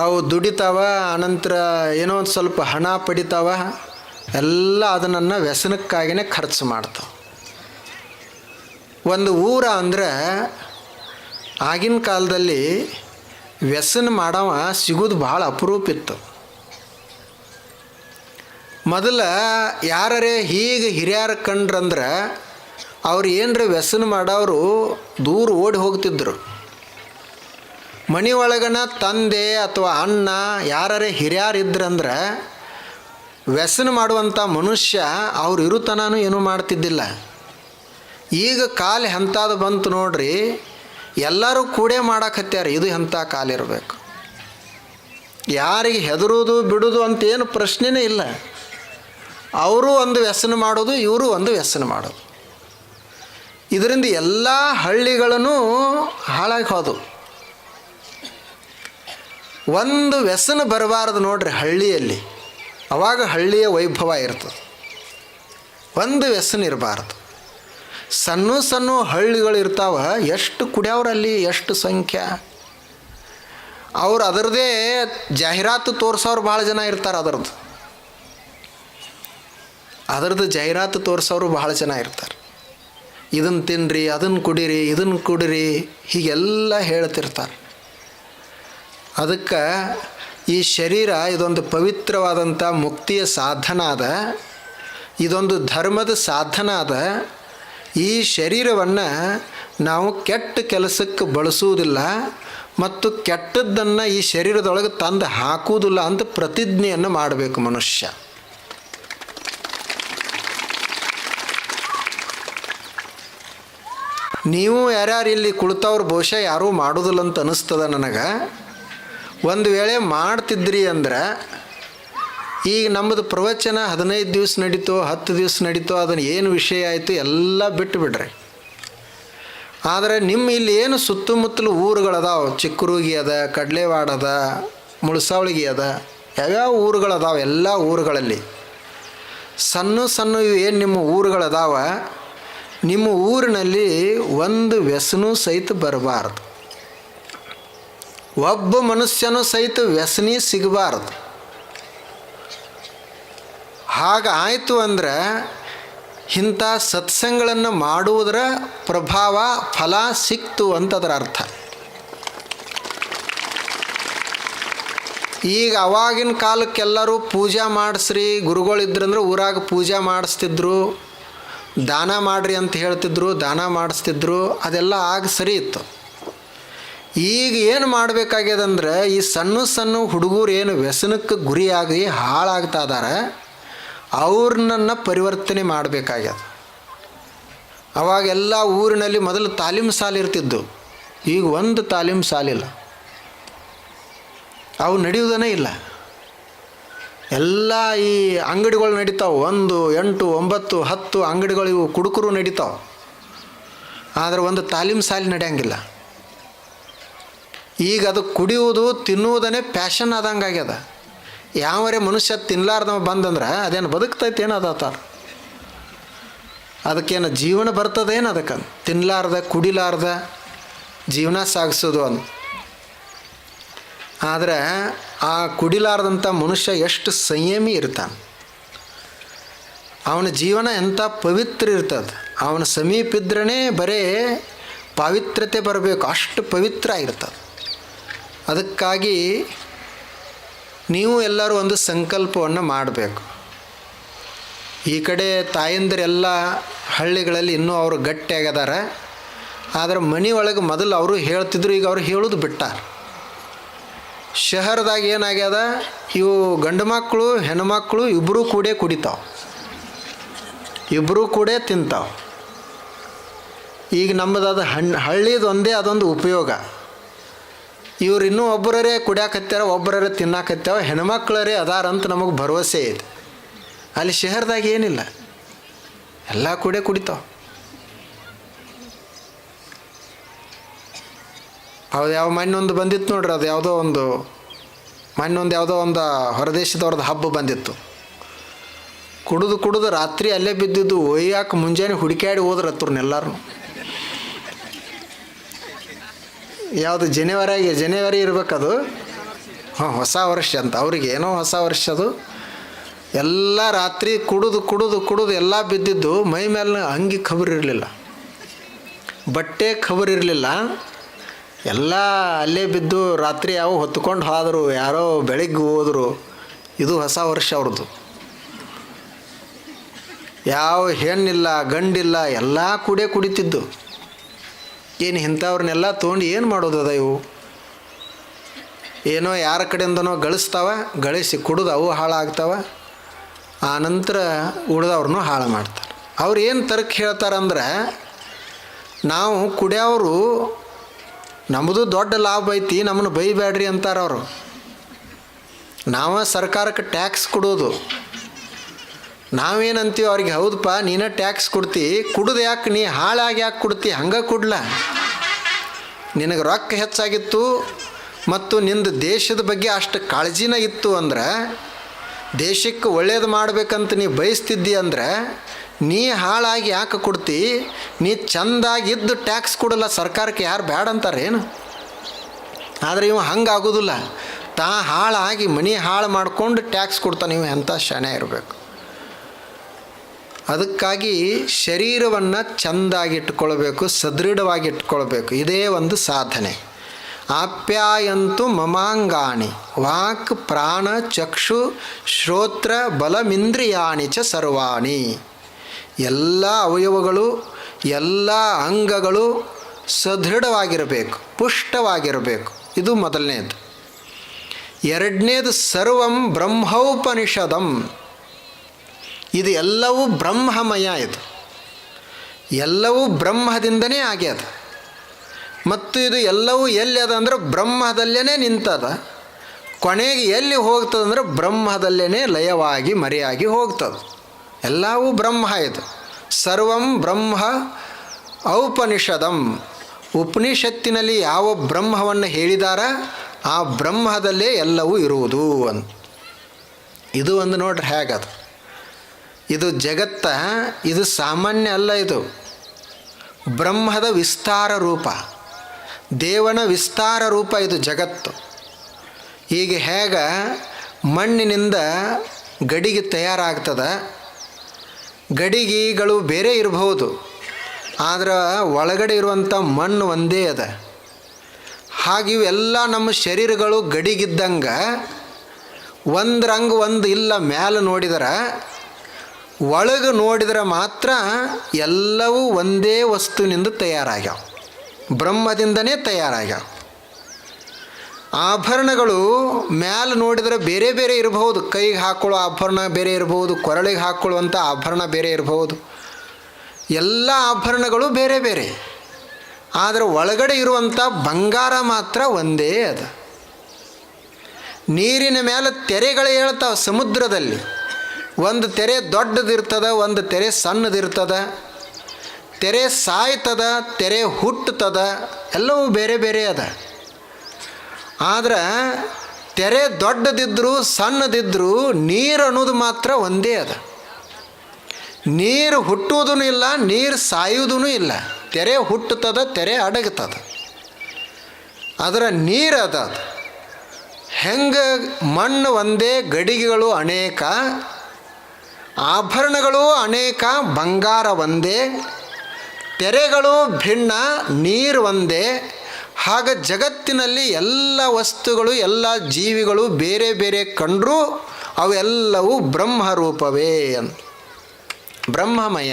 ಅವು ದುಡಿತಾವ, ಅನಂತರ ಏನೋ ಒಂದು ಸ್ವಲ್ಪ ಹಣ ಪಡಿತಾವ, ಎಲ್ಲ ಅದನ್ನು ವ್ಯಸನಕ್ಕಾಗಿಯೇ ಖರ್ಚು ಮಾಡ್ತಾವೆ. ಒಂದು ಊರ ಅಂದರೆ ಆಗಿನ ಕಾಲದಲ್ಲಿ ವ್ಯಸನ ಮಾಡವ ಸಿಗೋದು ಭಾಳ ಅಪರೂಪ ಇತ್ತು. ಮೊದಲ ಯಾರೇ ಹೀಗೆ ಹಿರಿಯರ ಕಂಡ್ರಂದ್ರೆ ಅವ್ರು ಏನರ ವ್ಯಸನ ಮಾಡೋರು ದೂರ ಓಡಿ ಹೋಗ್ತಿದ್ರು. ಮನೆ ಒಳಗನ ತಂದೆ ಅಥವಾ ಅಣ್ಣ ಯಾರೇ ಹಿರಿಯರಿದ್ರಂದ್ರೆ ವ್ಯಸನ ಮಾಡುವಂಥ ಮನುಷ್ಯ ಅವ್ರು ಇರುತನೂ ಏನೂ ಮಾಡ್ತಿದ್ದಿಲ್ಲ. ಈಗ ಕಾಲ ಎಂಥದ್ದು ಬಂತು ನೋಡ್ರಿ, ಎಲ್ಲರೂ ಕೂಡೇ ಮಾಡಕತ್ಯಾರ. ಇದು ಎಂಥ ಕಾಲ ಇರಬೇಕು. ಯಾರಿಗೆ ಹೆದರೋದು ಬಿಡೋದು ಅಂತೇನು ಪ್ರಶ್ನೆನೇ ಇಲ್ಲ. ಅವರು ಒಂದು ವ್ಯಸನ ಮಾಡೋದು, ಇವರು ಒಂದು ವ್ಯಸನ ಮಾಡೋದು. ಇದರಿಂದ ಎಲ್ಲ ಹಳ್ಳಿಗಳೂ ಹಾಳಾಗಿ ಹೋದವು. ಒಂದು ವ್ಯಸನ ಬರಬಾರ್ದು ನೋಡ್ರಿ ಹಳ್ಳಿಯಲ್ಲಿ, ಅವಾಗ ಹಳ್ಳಿಯ ವೈಭವ ಇರ್ತದೆ. ಒಂದು ವ್ಯಸನ ಇರಬಾರ್ದು. ಸಣ್ಣ ಸಣ್ಣ ಹಳ್ಳಿಗಳು ಇರ್ತಾವ, ಎಷ್ಟು ಕುಡಿಯೋರಲ್ಲಿ ಎಷ್ಟು ಸಂಖ್ಯೆ. ಅವ್ರು ಅದರದೇ ಜಾಹೀರಾತು ತೋರಿಸೋರು ಭಾಳ ಜನ ಇರ್ತಾರೆ. ಅದರದ್ದು ಜಾಹೀರಾತು ತೋರಿಸೋರು ಭಾಳ ಜನ ಇರ್ತಾರೆ. ಇದನ್ನು ತಿನ್ನಿರಿ, ಅದನ್ನು ಕುಡೀರಿ, ಇದನ್ನು ಕುಡೀರಿ, ಹೀಗೆಲ್ಲ ಹೇಳ್ತಿರ್ತಾರೆ. ಅದಕ್ಕೆ ಈ ಶರೀರ ಇದೊಂದು ಪವಿತ್ರವಾದಂಥ ಮುಕ್ತಿಯ ಸಾಧನ ಅದ, ಇದೊಂದು ಧರ್ಮದ ಸಾಧನ ಅದ. ಈ ಶರೀರವನ್ನು ನಾವು ಕೆಟ್ಟ ಕೆಲಸಕ್ಕೆ ಬಳಸುವುದಿಲ್ಲ ಮತ್ತು ಕೆಟ್ಟದ್ದನ್ನು ಈ ಶರೀರದೊಳಗೆ ತಂದು ಹಾಕುವುದಿಲ್ಲ ಅಂತ ಪ್ರತಿಜ್ಞೆಯನ್ನು ಮಾಡಬೇಕು ಮನುಷ್ಯ. ನೀವು ಯಾರ್ಯಾರು ಇಲ್ಲಿ ಕುಳಿತವ್ರು ಬಹುಶಃ ಯಾರೂ ಮಾಡೋದಿಲ್ಲ ಅಂತ ಅನ್ನಿಸ್ತದ ನನಗೆ. ಒಂದು ವೇಳೆ ಮಾಡ್ತಿದ್ರಿ ಅಂದ್ರೆ ಈಗ ನಮ್ಮದು ಪ್ರವಚನ 15 ದಿವಸ ನಡೀತೋ 10 ದಿವಸ ನಡೀತೋ, ಅದನ್ನು ಏನು ವಿಷಯ ಆಯಿತು ಎಲ್ಲ ಬಿಟ್ಟು ಬಿಡ್ರಿ. ಆದರೆ ನಿಮ್ಮ ಇಲ್ಲಿ ಏನು ಸುತ್ತಮುತ್ತಲು ಊರುಗಳದಾವೆ, ಚಿಕ್ಕರೂಗಿ ಅದ, ಕಡ್ಲೆವಾಡ ಅದ, ಮುಳಸಾವಳಿಗೆ ಅದ, ಯಾವ್ಯಾವ ಊರುಗಳದಾವೆ, ಎಲ್ಲ ಊರುಗಳಲ್ಲಿ ಸಣ್ಣ ಸಣ್ಣ ಏನು ನಿಮ್ಮ ಊರುಗಳದಾವ, ನಿಮ್ಮ ಊರಿನಲ್ಲಿ ಒಂದು ವ್ಯಸನೂ ಸಹಿತ ಬರಬಾರ್ದು. ಒಬ್ಬ ಮನುಷ್ಯನೂ ಸಹಿತ ವ್ಯಸನಿ ಸಿಗಬಾರ್ದು. ಹಾಗಾಯಿತು ಅಂದ್ರೆ ಇಂಥ ಸತ್ಸಂಗಗಳನ್ನು ಮಾಡುವುದರ ಪ್ರಭಾವ ಫಲ ಸಿಕ್ತು ಅಂತದರ ಅರ್ಥ. ಈಗ ಅವಾಗಿನ ಕಾಲಕ್ಕೆಲ್ಲರೂ ಪೂಜೆ ಮಾಡಿಸ್ರಿ, ಗುರುಗಳಿದ್ರಂದ್ರೆ ಊರಾಗ ಪೂಜೆ ಮಾಡಿಸ್ತಿದ್ರು, ದಾನ ಮಾಡಿರಿ ಅಂತ ಹೇಳ್ತಿದ್ರು, ದಾನ ಮಾಡಿಸ್ತಿದ್ರು, ಅದೆಲ್ಲ ಆಗ ಸರಿ ಇತ್ತು. ಈಗ ಏನು ಮಾಡಬೇಕಾಗ್ಯದಂದ್ರೆ ಈ ಸಣ್ಣ ಸಣ್ಣ ಹುಡುಗರು ಏನು ವ್ಯಸನಕ್ಕೆ ಗುರಿಯಾಗಿ ಹಾಳಾಗ್ತಾ ಇದ್ದಾರೆ, ಅವ್ರನ್ನ ಪರಿವರ್ತನೆ ಮಾಡಬೇಕಾಗ್ಯದ. ಅವಾಗೆಲ್ಲ ಊರಿನಲ್ಲಿ ಮೊದಲು ತಾಲೀಮ್ ಸಾಲ ಇರ್ತಿದ್ದು, ಈಗ ಒಂದು ತಾಲೀಮ್ ಸಾಲಿಲ್ಲ, ಅವು ನಡೆಯುವುದೇ ಇಲ್ಲ. ಎಲ್ಲ ಈ ಅಂಗಡಿಗಳು ನಡೀತಾವೆ, 1, 8, 9, 10 ಅಂಗಡಿಗಳು, ಇವು ಕುಡುಕರು ನಡೀತಾವೆ. ಆದರೆ ಒಂದು ತಾಲೀಮ್ ಸಾಲಿ ನಡೆಯಂಗಿಲ್ಲ. ಈಗ ಅದು ಕುಡಿಯುವುದು ತಿನ್ನುವುದನ್ನೇ ಪ್ಯಾಷನ್ ಆದಂಗೆ ಆಗ್ಯದ. ಯಾವರೇ ಮನುಷ್ಯ ತಿನ್ನಲಾರ್ದವ ಬಂದಂದ್ರೆ ಅದೇನು ಬದುಕ್ತೈತೆ ಏನು ಅದತ್ತಾರ, ಅದಕ್ಕೇನು ಜೀವನ ಬರ್ತದೇನು? ಅದಕ್ಕೆ ತಿನ್ನಲಾರ್ದ ಕುಡಿಲಾರ್ದ ಜೀವನ ಸಾಗಿಸೋದು ಅಂತ. ಆದರೆ ಆ ಕುಡಿಲಾರ್ದಂಥ ಮನುಷ್ಯ ಎಷ್ಟು ಸಂಯಮಿ ಇರ್ತಾನೆ, ಅವನ ಜೀವನ ಎಂಥ ಪವಿತ್ರ ಇರ್ತದೆ. ಅವನ ಸಮೀಪ ಇದ್ರೇ ಬರೇ ಪವಿತ್ರತೆ ಬರಬೇಕು, ಅಷ್ಟು ಪವಿತ್ರ ಇರ್ತದೆ. ಅದಕ್ಕಾಗಿ ನೀವು ಎಲ್ಲರೂ ಒಂದು ಸಂಕಲ್ಪವನ್ನು ಮಾಡಬೇಕು. ಈ ಕಡೆ ತಾಯಂದಿರೆಲ್ಲ ಹಳ್ಳಿಗಳಲ್ಲಿ ಇನ್ನೂ ಅವರು ಗಟ್ಟಿಯಾಗಿದ್ದಾರೆ. ಆದರೆ ಮನೆ ಒಳಗೆ ಮೊದಲು ಅವರು ಹೇಳ್ತಿದ್ರು, ಈಗ ಅವರು ಹೇಳೋದು ಬಿಟ್ಟಾರ. ಶಹರದಾಗ ಏನಾಗ್ಯದ, ಇವು ಗಂಡು ಮಕ್ಕಳು ಹೆಣ್ಮಕ್ಳು ಇಬ್ಬರೂ ಕೂಡ ಕುಡಿತಾವೆ, ಇಬ್ಬರೂ ಕೂಡ ತಿಂತಾವೆ. ಈಗ ನಮ್ಮದು ಅದು ಹಳ್ಳಿದು ಒಂದೇ ಅದೊಂದು ಉಪಯೋಗ. ಇವ್ರು ಇನ್ನೂ ಒಬ್ಬರೇ ಕುಡಿಯಾಕತ್ಯಾರ, ಒಬ್ಬರೇ ತಿನ್ನಾಕತ್ಯಾವ, ಹೆಣ್ಮಕ್ಳರೇ ಅದಾರಂತ ನಮಗೆ ಭರವಸೆ ಇದೆ. ಅಲ್ಲಿ ಶಹರದಾಗ ಏನಿಲ್ಲ, ಎಲ್ಲ ಕೂಡ ಕುಡಿತಾವೆ. ಹೌದು, ಯಾವ ಮೊನ್ನೊಂದು ಬಂದಿತ್ತು ನೋಡ್ರಿ, ಅದು ಯಾವುದೋ ಒಂದು ಯಾವುದೋ ಒಂದು ಹೊರದೇಶದವ್ರದ್ದು ಹಬ್ಬ ಬಂದಿತ್ತು. ಕುಡಿದು ರಾತ್ರಿ ಅಲ್ಲೇ ಬಿದ್ದಿದ್ದು, ಒಯ್ಯಾಕೆ ಮುಂಜಾನೆ ಹುಡುಕ್ಯಾಡಿ ಹೋದ್ರತ್ರನ್ನೆಲ್ಲರೂ. ಯಾವುದು ಜನವರಿ ಇರಬೇಕದು, ಹಾಂ, ಹೊಸ ವರ್ಷ ಅಂತ ಅವ್ರಿಗೆ, ಏನೋ ಹೊಸ ವರ್ಷ ಅದು. ಎಲ್ಲ ರಾತ್ರಿ ಕುಡಿದು ಎಲ್ಲ ಬಿದ್ದಿದ್ದು. ಮೈ ಮೇಲೆ ಅಂಗಿ ಖಬರಿರಲಿಲ್ಲ, ಬಟ್ಟೆ ಖಬರಿರಲಿಲ್ಲ, ಎಲ್ಲ ಅಲ್ಲೇ ಬಿದ್ದು ರಾತ್ರಿ ಯಾವ ಹೊತ್ಕೊಂಡು ಹೋದರು, ಯಾರೋ ಬೆಳಿಗ್ಗೆ ಹೋದರು. ಇದು ಹೊಸ ವರ್ಷ ಅವ್ರದ್ದು. ಯಾವ ಹೆಣ್ಣಿಲ್ಲ ಗಂಡಿಲ್ಲ ಎಲ್ಲ ಕುಡಿತಿದ್ದು. ಏನು ಇಂಥವ್ರನ್ನೆಲ್ಲ ತೊಗೊಂಡು ಏನು ಮಾಡೋದದ ಇವು? ಏನೋ ಯಾರ ಕಡೆಯಿಂದನೋ ಗಳಿಸಿ ಕುಡಿದು ಅವು ಹಾಳಾಗ್ತಾವ. ಆನಂತರ ಉಳಿದವ್ರನ್ನೂ ಹಾಳು ಮಾಡ್ತಾರೆ. ಅವ್ರು ಏನು ತರ್ಕ ಹೇಳ್ತಾರಂದ್ರೆ, ನಾವು ಕುಡಿಯೋರು ನಮ್ಮದು ದೊಡ್ಡ ಲಾಭ ಐತಿ, ನಮ್ಮನ್ನು ಬೈಬೇಡ್ರಿ ಅಂತಾರೆ ಅವರು. ನಾವು ಸರ್ಕಾರಕ್ಕೆ ಟ್ಯಾಕ್ಸ್ ಕೊಡೋದು. ನಾವೇನಂತೀವಿ ಅವ್ರಿಗೆ, ಹೌದಪ್ಪ ನೀನೇ ಟ್ಯಾಕ್ಸ್ ಕೊಡ್ತಿ, ಕುಡ್ದು ಯಾಕೆ ನೀ ಹಾಳಾಗಿ ಯಾಕೆ ಕೊಡ್ತಿ? ಹಂಗೆ ಕೊಡ್ಲ, ನಿನಗೆ ರೊಕ್ಕ ಹೆಚ್ಚಾಗಿತ್ತು ಮತ್ತು ನಿಂದು ದೇಶದ ಬಗ್ಗೆ ಅಷ್ಟು ಕಾಳಜಿನ ಇತ್ತು ಅಂದ್ರೆ, ದೇಶಕ್ಕೆ ಒಳ್ಳೇದು ಮಾಡ್ಬೇಕಂತ ನೀ ಬಯಸ್ತಿದ್ದಿ ಅಂದ್ರೆ ನೀ ಹಾಳಾಗಿ ಯಾಕೆ ಕೊಡ್ತಿ? ನೀ ಚೆಂದಾಗಿದ್ದು ಟ್ಯಾಕ್ಸ್ ಕೊಡಲ್ಲ ಸರ್ಕಾರಕ್ಕೆ, ಯಾರು ಬ್ಯಾಡ ಅಂತಾರೇನು? ಆದರೆ ಇವ ಹಂಗಾಗೋದಿಲ್ಲ. ಹಾಳಾಗಿ ಮನೆ ಹಾಳು ಮಾಡಿಕೊಂಡು ಟ್ಯಾಕ್ಸ್ ಕೊಡ್ತಾನೆ. ನೀವು ಎಂಥ ಶಾಣೆ ಇರಬೇಕು. ಅದಕ್ಕಾಗಿ ಶರೀರವನ್ನು ಚೆಂದಾಗಿಟ್ಕೊಳ್ಬೇಕು, ಸದೃಢವಾಗಿ ಇಟ್ಕೊಳ್ಬೇಕು. ಇದೇ ಒಂದು ಸಾಧನೆ. ಆಪ್ಯಾಯಂತು ಮಮಾಂಗಾಣಿ ವಾಕ್ ಪ್ರಾಣ ಚಕ್ಷು ಶ್ರೋತ್ರ ಬಲಮಿಂದ್ರಿಯಾಣಿ ಚ ಸರ್ವಾಣಿ. ಎಲ್ಲ ಅವಯವಗಳು, ಎಲ್ಲ ಅಂಗಗಳು ಸದೃಢವಾಗಿರಬೇಕು, ಪುಷ್ಟವಾಗಿರಬೇಕು. ಇದು ಮೊದಲನೇದು. ಎರಡನೇದು ಸರ್ವಂ ಬ್ರಹ್ಮೋಪನಿಷದಂ. ಇದು ಎಲ್ಲವೂ ಬ್ರಹ್ಮಮಯ. ಇದು ಎಲ್ಲವೂ ಬ್ರಹ್ಮದಿಂದನೇ ಆಗ್ಯದ. ಮತ್ತು ಇದು ಎಲ್ಲವೂ ಎಲ್ಲಿ ಅದ ಅಂದ್ರೆ ಬ್ರಹ್ಮದಲ್ಲೇ ನಿಂತದ. ಕೊನೆಗೆ ಎಲ್ಲಿ ಹೋಗ್ತದಂದ್ರೆ ಬ್ರಹ್ಮದಲ್ಲೇ ಲಯವಾಗಿ ಮರೆಯಾಗಿ ಹೋಗ್ತದೆ. ಎಲ್ಲವೂ ಬ್ರಹ್ಮ. ಇದು ಸರ್ವಂ ಬ್ರಹ್ಮ ಔಪನಿಷದಂ. ಉಪನಿಷತ್ತಿನಲ್ಲಿ ಯಾವ ಬ್ರಹ್ಮವನ್ನು ಹೇಳಿದಾರ ಆ ಬ್ರಹ್ಮದಲ್ಲೇ ಎಲ್ಲವೂ ಇರುವುದು ಅಂತ. ಇದು ಒಂದು ನೋಡ್ರಿ ಹೇಗದು. ಇದು ಜಗತ್ತ, ಇದು ಸಾಮಾನ್ಯ ಅಲ್ಲ. ಇದು ಬ್ರಹ್ಮದ ವಿಸ್ತಾರ ರೂಪ, ದೇವನ ವಿಸ್ತಾರ ರೂಪ ಇದು ಜಗತ್ತು. ಈಗ ಹೇಗೆ ಮಣ್ಣಿನಿಂದ ಗಡಿಗೆ ತಯಾರಾಗ್ತದೆ, ಗಡಿಗೆಗಳು ಬೇರೆ ಇರಬಹುದು, ಆದರೆ ಒಳಗಡೆ ಇರುವಂಥ ಮಣ್ಣು ಒಂದೇ ಅದ. ಹಾಗೆ ಇವೆಲ್ಲ ನಮ್ಮ ಶರೀರಗಳು ಗಡಿಗಿದ್ದಂಗೆ ಒಂದ್ರಂಗ ಒಂದು ಇಲ್ಲ. ಮೇಲೆ ನೋಡಿದ್ರೆ, ಒಳಗೆ ನೋಡಿದ್ರೆ ಮಾತ್ರ ಎಲ್ಲವೂ ಒಂದೇ ವಸ್ತುವಿನಿಂದ ತಯಾರಾಗ್ಯಾವ, ಬ್ರಹ್ಮದಿಂದನೇ ತಯಾರಾಗ್ಯಾವ. ಆಭರಣಗಳು ಮ್ಯಾಲೆ ನೋಡಿದರೆ ಬೇರೆ ಬೇರೆ ಇರಬಹುದು. ಕೈಗೆ ಹಾಕೊಳ್ಳೋ ಆಭರಣ ಬೇರೆ ಇರಬಹುದು, ಕೊರಳಿಗೆ ಹಾಕ್ಕೊಳ್ಳುವಂಥ ಆಭರಣ ಬೇರೆ ಇರಬಹುದು. ಎಲ್ಲ ಆಭರಣಗಳು ಬೇರೆ ಬೇರೆ, ಆದರೆ ಒಳಗಡೆ ಇರುವಂಥ ಬಂಗಾರ ಮಾತ್ರ ಒಂದೇ ಅದ. ನೀರಿನ ಮೇಲೆ ತೆರೆಗಳು ಹೇಳ್ತಾವೆ ಸಮುದ್ರದಲ್ಲಿ. ಒಂದು ತೆರೆ ದೊಡ್ಡದಿರ್ತದ, ಒಂದು ತೆರೆ ಸಣ್ಣದಿರ್ತದ. ತೆರೆ ಸಾಯ್ತದ, ತೆರೆ ಹುಟ್ಟುತ್ತದ, ಎಲ್ಲವೂ ಬೇರೆ ಬೇರೆ ಅದ. ಆದ್ರೆ ತೆರೆ ದೊಡ್ಡದಿದ್ದರೂ ಸಣ್ಣದಿದ್ದರೂ ನೀರು ಅನ್ನೋದು ಮಾತ್ರ ಒಂದೇ ಅದ. ನೀರು ಹುಟ್ಟುವುದೂ ಇಲ್ಲ, ನೀರು ಸಾಯುವುದೂ ಇಲ್ಲ. ತೆರೆ ಹುಟ್ಟುತ್ತದೆ, ತೆರೆ ಅಡಗುತ್ತದೆ, ಅದರ ನೀರು ಅದ. ಹೆಂಗೆ ಮಣ್ಣು ಒಂದೇ, ಗಡಿಗೆಗಳು ಅನೇಕ, ಆಭರಣಗಳು ಅನೇಕ, ಬಂಗಾರ ಒಂದೇ, ತೆರೆಗಳು ಭಿನ್ನ, ನೀರು ಒಂದೇ. ಹಾಗೆ ಜಗತ್ತಿನಲ್ಲಿ ಎಲ್ಲ ವಸ್ತುಗಳು, ಎಲ್ಲ ಜೀವಿಗಳು ಬೇರೆ ಬೇರೆ ಕಂಡರೂ ಅವೆಲ್ಲವೂ ಬ್ರಹ್ಮರೂಪವೇ ಅಂತ. ಬ್ರಹ್ಮಮಯ.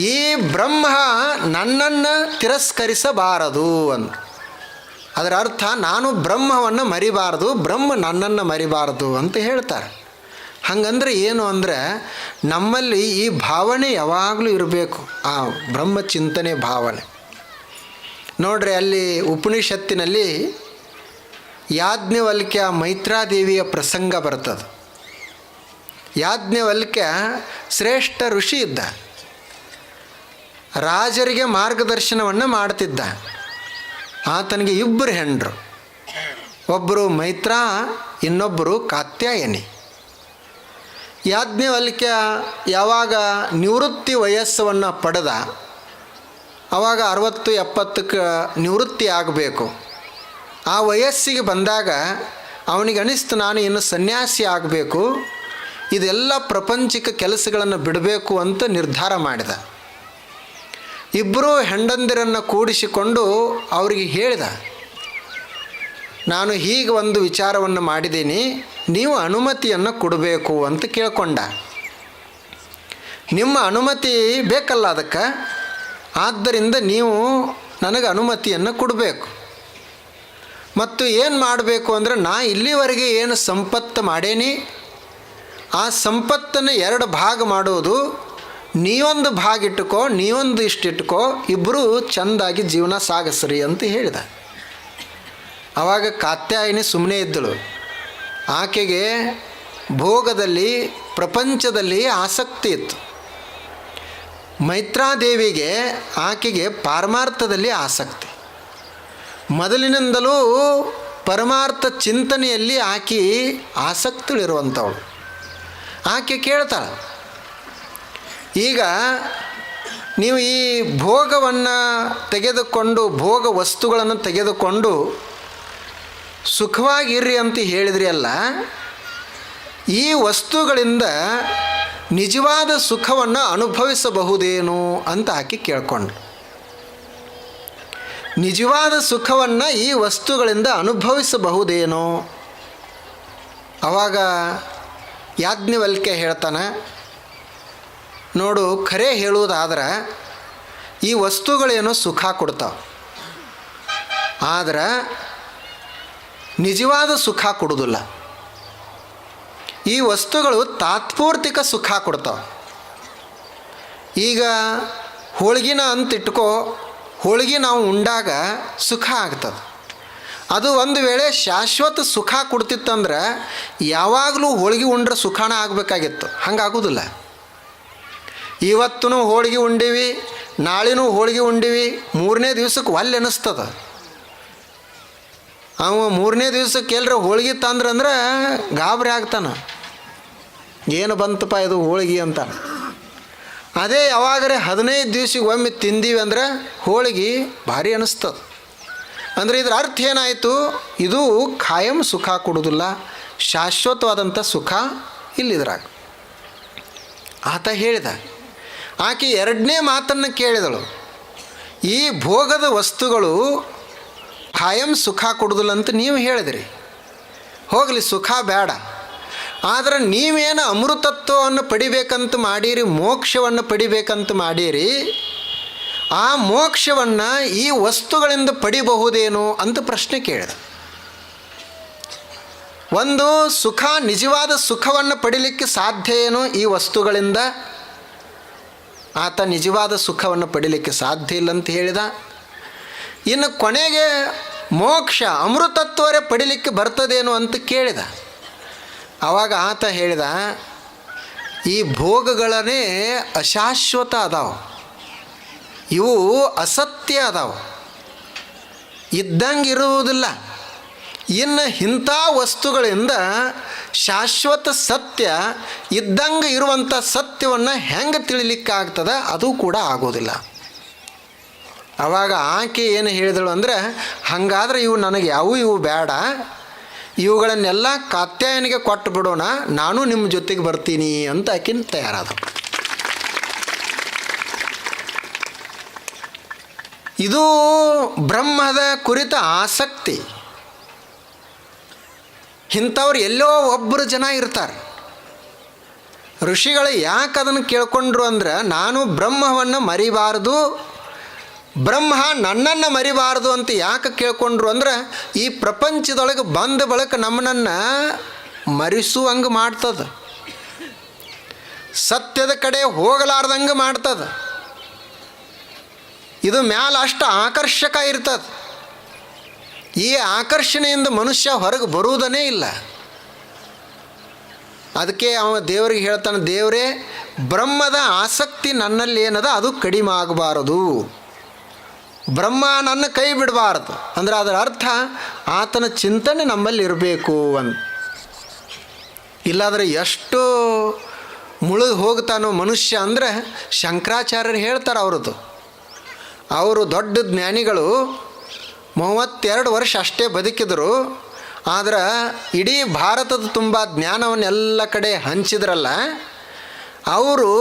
ಈ ಬ್ರಹ್ಮ ನನ್ನನ್ನು ತಿರಸ್ಕರಿಸಬಾರದು ಅಂತ. ಅದರ ಅರ್ಥ ನಾನು ಬ್ರಹ್ಮವನ್ನು ಮರಿಬಾರದು, ಬ್ರಹ್ಮ ನನ್ನನ್ನು ಮರಿಬಾರದು ಅಂತ ಹೇಳ್ತಾರೆ. ಹಾಗಂದ್ರೆ ಏನು ಅಂದರೆ, ನಮ್ಮಲ್ಲಿ ಈ ಭಾವನೆ ಯಾವಾಗಲೂ ಇರಬೇಕು, ಆ ಬ್ರಹ್ಮಚಿಂತನೆ ಭಾವನೆ. ನೋಡ್ರಿ, ಅಲ್ಲಿ ಉಪನಿಷತ್ತಿನಲ್ಲಿ ಯಾಜ್ಞವಲ್ಕ್ಯ ಮೈತ್ರಾದೇವಿಯ ಪ್ರಸಂಗ ಬರ್ತದೆ. ಯಾಜ್ಞವಲ್ಕ್ಯ ಶ್ರೇಷ್ಠ ಋಷಿ ಇದ್ದ, ರಾಜರಿಗೆ ಮಾರ್ಗದರ್ಶನವನ್ನು ಮಾಡ್ತಿದ್ದ. ಆತನಿಗೆ ಇಬ್ಬರು ಹೆಂಡರು, ಒಬ್ಬರು ಮೈತ್ರಾ, ಇನ್ನೊಬ್ಬರು ಕಾತ್ಯಾಯನಿ. ಯಾಜ್ಞವಲ್ಕ್ಯ ಯಾವಾಗ ನಿವೃತ್ತಿ ವಯಸ್ಸನ್ನು ಪಡೆದ, ಆವಾಗ 60-70ಕ್ಕೆ ನಿವೃತ್ತಿ ಆಗಬೇಕು. ಆ ವಯಸ್ಸಿಗೆ ಬಂದಾಗ ಅವನಿಗೆ ಅನಿಸ್ತು, ನಾನು ಇನ್ನು ಸನ್ಯಾಸಿ ಆಗಬೇಕು, ಇದೆಲ್ಲ ಪ್ರಪಂಚಿಕ ಕೆಲಸಗಳನ್ನು ಬಿಡಬೇಕು ಅಂತ ನಿರ್ಧಾರ ಮಾಡಿದ. ಇಬ್ಬರೂ ಹೆಂಡಂದಿರನ್ನು ಕೂಡಿಸಿಕೊಂಡು ಅವರಿಗೆ ಹೇಳಿದ, ನಾನು ಹೀಗೆ ಒಂದು ವಿಚಾರವನ್ನು ಮಾಡಿದ್ದೀನಿ, ನೀವು ಅನುಮತಿಯನ್ನು ಕೊಡಬೇಕು ಅಂತ ಕೇಳ್ಕೊಂಡ. ನಿಮ್ಮ ಅನುಮತಿ ಬೇಕಲ್ಲ ಅದಕ್ಕೆ. ಆದ್ದರಿಂದ ನೀವು ನನಗೆ ಅನುಮತಿಯನ್ನು ಕೊಡಬೇಕು. ಮತ್ತು ಏನು ಮಾಡಬೇಕು ಅಂದರೆ, ನಾ ಇಲ್ಲಿವರೆಗೆ ಏನು ಸಂಪತ್ತು ಮಾಡೇನಿ ಆ ಸಂಪತ್ತನ್ನು 2 ಭಾಗ ಮಾಡೋದು. ನೀವೊಂದು ಭಾಗ ಇಟ್ಟುಕೋ, ನೀವೊಂದು ಇಷ್ಟಿಟ್ಕೋ, ಇಬ್ಬರು ಚೆಂದಾಗಿ ಜೀವನ ಸಾಗಿಸ್ರಿ ಅಂತ ಹೇಳಿದ. ಆವಾಗ ಕಾತ್ಯಾಯಿನಿ ಸುಮ್ಮನೆ ಇದ್ದಳು. ಆಕೆಗೆ ಭೋಗದಲ್ಲಿ, ಪ್ರಪಂಚದಲ್ಲಿ ಆಸಕ್ತಿ ಇತ್ತು. ಮೈತ್ರಾದೇವಿಗೆ ಆಕೆಗೆ ಪಾರಮಾರ್ಥದಲ್ಲಿ ಆಸಕ್ತಿ. ಮೊದಲಿನಿಂದಲೂ ಪರಮಾರ್ಥ ಚಿಂತನೆಯಲ್ಲಿ ಆಕೆ ಆಸಕ್ತಿಗಳಿರುವಂಥವಳು. ಆಕೆ ಕೇಳ್ತಾಳೆ, ಈಗ ನೀವು ಈ ಭೋಗವನ್ನು ತೆಗೆದುಕೊಂಡು, ಭೋಗ ವಸ್ತುಗಳನ್ನು ತೆಗೆದುಕೊಂಡು ಸುಖವಾಗಿರ್ರಿ ಅಂತ ಹೇಳಿದ್ರಿ ಅಲ್ಲ, ಈ ವಸ್ತುಗಳಿಂದ ನಿಜವಾದ ಸುಖವನ್ನು ಅನುಭವಿಸಬಹುದೇನು ಅಂತ ಆಕೆ ಕೇಳ್ಕೊಂಡ್ರು. ನಿಜವಾದ ಸುಖವನ್ನು ಈ ವಸ್ತುಗಳಿಂದ ಅನುಭವಿಸಬಹುದೇನೋ? ಆವಾಗ ಯಾಜ್ಞವಲ್ಕ್ಯ ಹೇಳ್ತಾನೆ, ನೋಡು, ಖರೆ ಹೇಳುವುದಾದ್ರೆ ಈ ವಸ್ತುಗಳೇನೋ ಸುಖ ಕೊಡ್ತಾವೆ, ಆದ್ರೆ ನಿಜವಾದ ಸುಖ ಕೊಡೋದಿಲ್ಲ. ಈ ವಸ್ತುಗಳು ತಾತ್ಪೂರ್ತಿಕ ಸುಖ ಕೊಡ್ತಾವೆ. ಈಗ ಹೋಳ್ಗಿನ ಅಂತ ಇಟ್ಕೋ, ಹೋಳ್ಗೆ ನಾವು ಉಂಡಾಗ ಸುಖ ಆಗ್ತದೆ. ಅದು ಒಂದು ವೇಳೆ ಶಾಶ್ವತ ಸುಖ ಕೊಡ್ತಿತ್ತಂದ್ರೆ ಯಾವಾಗಲೂ ಹೋಳ್ಗೆ ಉಂಡ್ರೆ ಸುಖಾನ ಆಗಬೇಕಾಗಿತ್ತು. ಹಂಗಾಗೋದಿಲ್ಲ. ಇವತ್ತೂ ಹೋಳ್ಗೆ ಉಂಡೀವಿ, ನಾಳೆನೂ ಹೋಳ್ಗೆ ಉಂಡೀವಿ, 3ನೇ ದಿವ್ಸಕ್ಕೆ ಒಲ್ಲೆ ಅನ್ನಿಸ್ತದೆ. ಅವ 3ನೇ ದಿವ್ಸಕ್ಕೆ ಎಲ್ಲರ ಹೋಳ್ಗೆ ತಂದ್ರಂದ್ರೆ ಗಾಬರಿ ಆಗ್ತಾನೆ, ಏನು ಬಂತಪ್ಪ ಇದು ಹೋಳ್ಗೆ ಅಂತ. ಅದೇ ಯಾವಾಗರೆ 15 ದಿವ್ಸಕ್ಕೆ ಒಮ್ಮೆ ತಿಂದೀವಿ ಅಂದ್ರೆ ಹೋಳ್ಗೆ ಭಾರಿ ಅನ್ನಿಸ್ತದೆ. ಅಂದರೆ ಇದರ ಅರ್ಥ ಏನಾಯಿತು? ಇದು ಖಾಯಂ ಸುಖ ಕೊಡೋದಿಲ್ಲ, ಶಾಶ್ವತವಾದಂಥ ಸುಖ ಇಲ್ಲಿದ್ರಾಗ ಆತ ಹೇಳಿದ. ಆಕೆ 2ನೇ ಮಾತನ್ನು ಕೇಳಿದಳು, ಈ ಭೋಗದ ವಸ್ತುಗಳು ಖಾಯಂ ಸುಖ ಕೊಡೋದಿಲ್ಲ ಅಂತ ನೀವು ಹೇಳಿದ್ರಿ, ಹೋಗಲಿ ಸುಖ ಬೇಡ, ಆದರೆ ನೀವೇನು ಅಮೃತತ್ವವನ್ನು ಪಡಿಬೇಕಂತ ಮಾಡೀರಿ, ಮೋಕ್ಷವನ್ನು ಪಡಿಬೇಕಂತ ಮಾಡೀರಿ, ಆ ಮೋಕ್ಷವನ್ನು ಈ ವಸ್ತುಗಳಿಂದ ಪಡಿಬಹುದೇನು ಅಂತ ಪ್ರಶ್ನೆ ಕೇಳಿದ. ಒಂದು ಸುಖ, ನಿಜವಾದ ಸುಖವನ್ನು ಪಡಿಲಿಕ್ಕೆ ಸಾಧ್ಯ ಏನು ಈ ವಸ್ತುಗಳಿಂದ? ಆತ ನಿಜವಾದ ಸುಖವನ್ನು ಪಡಿಲಿಕ್ಕೆ ಸಾಧ್ಯ ಇಲ್ಲ ಅಂತ ಹೇಳಿದ. ಇನ್ನು ಕೊನೆಗೆ ಮೋಕ್ಷ, ಅಮೃತತ್ವರೇ ಪಡಿಲಿಕ್ಕೆ ಬರ್ತದೇನು ಅಂತ ಕೇಳಿದ. ಆವಾಗ ಆತ ಹೇಳಿದ, ಈ ಭೋಗಗಳನ್ನೇ ಅಶಾಶ್ವತ ಅದಾವೆ, ಇವು ಅಸತ್ಯ ಅದಾವೆ, ಇದ್ದಂಗೆ ಇರುವುದಿಲ್ಲ. ಇನ್ನು ಇಂಥ ವಸ್ತುಗಳಿಂದ ಶಾಶ್ವತ ಸತ್ಯ, ಇದ್ದಂಗೆ ಇರುವಂಥ ಸತ್ಯವನ್ನು ಹೆಂಗೆ ತಿಳಿಲಿಕ್ಕಾಗ್ತದೆ? ಅದು ಕೂಡ ಆಗೋದಿಲ್ಲ. ಆವಾಗ ಆಕೆ ಏನು ಹೇಳಿದಳು ಅಂದರೆ, ಹಾಗಾದ್ರೆ ಇವು ನನಗೆ ಇವು ಬೇಡ, ಇವುಗಳನ್ನೆಲ್ಲ ಕಾತ್ಯಾಯನಿಗೆ ಕೊಟ್ಟು ಬಿಡೋಣ, ನಾನು ನಿಮ್ಮ ಜೊತೆಗೆ ಬರ್ತೀನಿ ಅಂತ ಆಕಿನ ತಯಾರಾದ. ಇದು ಬ್ರಹ್ಮದ ಕುರಿತ ಆಸಕ್ತಿ. ಇಂಥವ್ರು ಎಲ್ಲೋ ಒಬ್ಬರು ಜನ ಇರ್ತಾರೆ. ಋಷಿಗಳು ಯಾಕೆ ಅದನ್ನು ಕೇಳ್ಕೊಂಡ್ರು ಅಂದ್ರೆ, ನಾನು ಬ್ರಹ್ಮವನ್ನು ಮರಿಬಾರ್ದು, ಬ್ರಹ್ಮ ನನ್ನನ್ನು ಮರಿಬಾರ್ದು ಅಂತ ಯಾಕೆ ಕೇಳ್ಕೊಂಡ್ರು ಅಂದ್ರೆ, ಈ ಪ್ರಪಂಚದೊಳಗೆ ಬಂದ ಬಳಿಕ ನಮ್ಮನ್ನು ಮರಿಸುವಂಗೆ ಮಾಡ್ತದೆ, ಸತ್ಯದ ಕಡೆ ಹೋಗಲಾರ್ದಂಗೆ ಮಾಡ್ತದೆ. ಇದು ಮ್ಯಾಲ ಅಷ್ಟು ಆಕರ್ಷಕ ಇರ್ತದೆ. ಈ ಆಕರ್ಷಣೆಯಿಂದ ಮನುಷ್ಯ ಹೊರಗೆ ಬರುವುದನೇ ಇಲ್ಲ. ಅದಕ್ಕೆ ಅವ ದೇವರಿಗೆ ಹೇಳ್ತಾನೆ, ದೇವರೇ, ಬ್ರಹ್ಮದ ಆಸಕ್ತಿ ನನ್ನಲ್ಲಿ ಏನದ ಅದು ಕಡಿಮೆ ಆಗಬಾರದು, ಬ್ರಹ್ಮ ನನ್ನ ಕೈ ಬಿಡಬಾರ್ದು. ಅಂದರೆ ಅದರ ಅರ್ಥ ಆತನ ಚಿಂತನೆ ನಮ್ಮಲ್ಲಿ ಇರಬೇಕು ಅಂತ. ಇಲ್ಲಾದರೆ ಎಷ್ಟು ಮುಳುಗಿ ಹೋಗ್ತಾನೋ ಮನುಷ್ಯ ಅಂದರೆ, ಶಂಕರಾಚಾರ್ಯರು ಹೇಳ್ತಾರೆ ಅವ್ರದ್ದು. ಅವರು ದೊಡ್ಡ ಜ್ಞಾನಿಗಳು, 32 ವರ್ಷ ಅಷ್ಟೇ ಬದುಕಿದರು. ಆದ್ರೆ ಇಡೀ ಭಾರತದ ತುಂಬ ಜ್ಞಾನವನ್ನೆಲ್ಲ ಕಡೆ ಹಂಚಿದ್ರಲ್ಲ, ಅವರು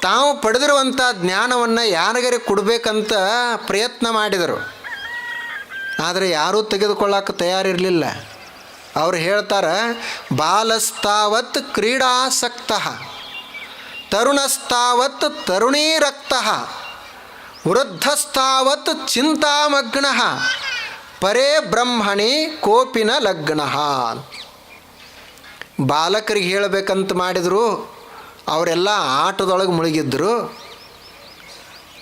ತಾವು ಪಡೆದಿರುವಂಥ ಜ್ಞಾನವನ್ನು ಯಾರಿಗಾರೆ ಕೊಡಬೇಕಂತ ಪ್ರಯತ್ನ ಮಾಡಿದರು. ಆದರೆ ಯಾರೂ ತೆಗೆದುಕೊಳ್ಳೋಕೆ ತಯಾರಿರಲಿಲ್ಲ. ಅವ್ರು ಹೇಳ್ತಾರೆ, ಬಾಲಸ್ತಾವತ್ ಕ್ರೀಡಾಸಕ್ತ ತರುಣಸ್ತಾವತ್ ತರುಣೀರಕ್ತಃ ವೃದ್ಧಸ್ತಾವತ್ ಚಿಂತಾಮಗ್ನಃ ಪರೇ ಬ್ರಹ್ಮಣಿ ಕೋಪಿನ ಲಗ್ನಃ. ಬಾಲಕರಿಗೆ ಹೇಳಬೇಕಂತ ಮಾಡಿದರು, ಅವರೆಲ್ಲ ಆಟದೊಳಗೆ ಮುಳುಗಿದ್ರು.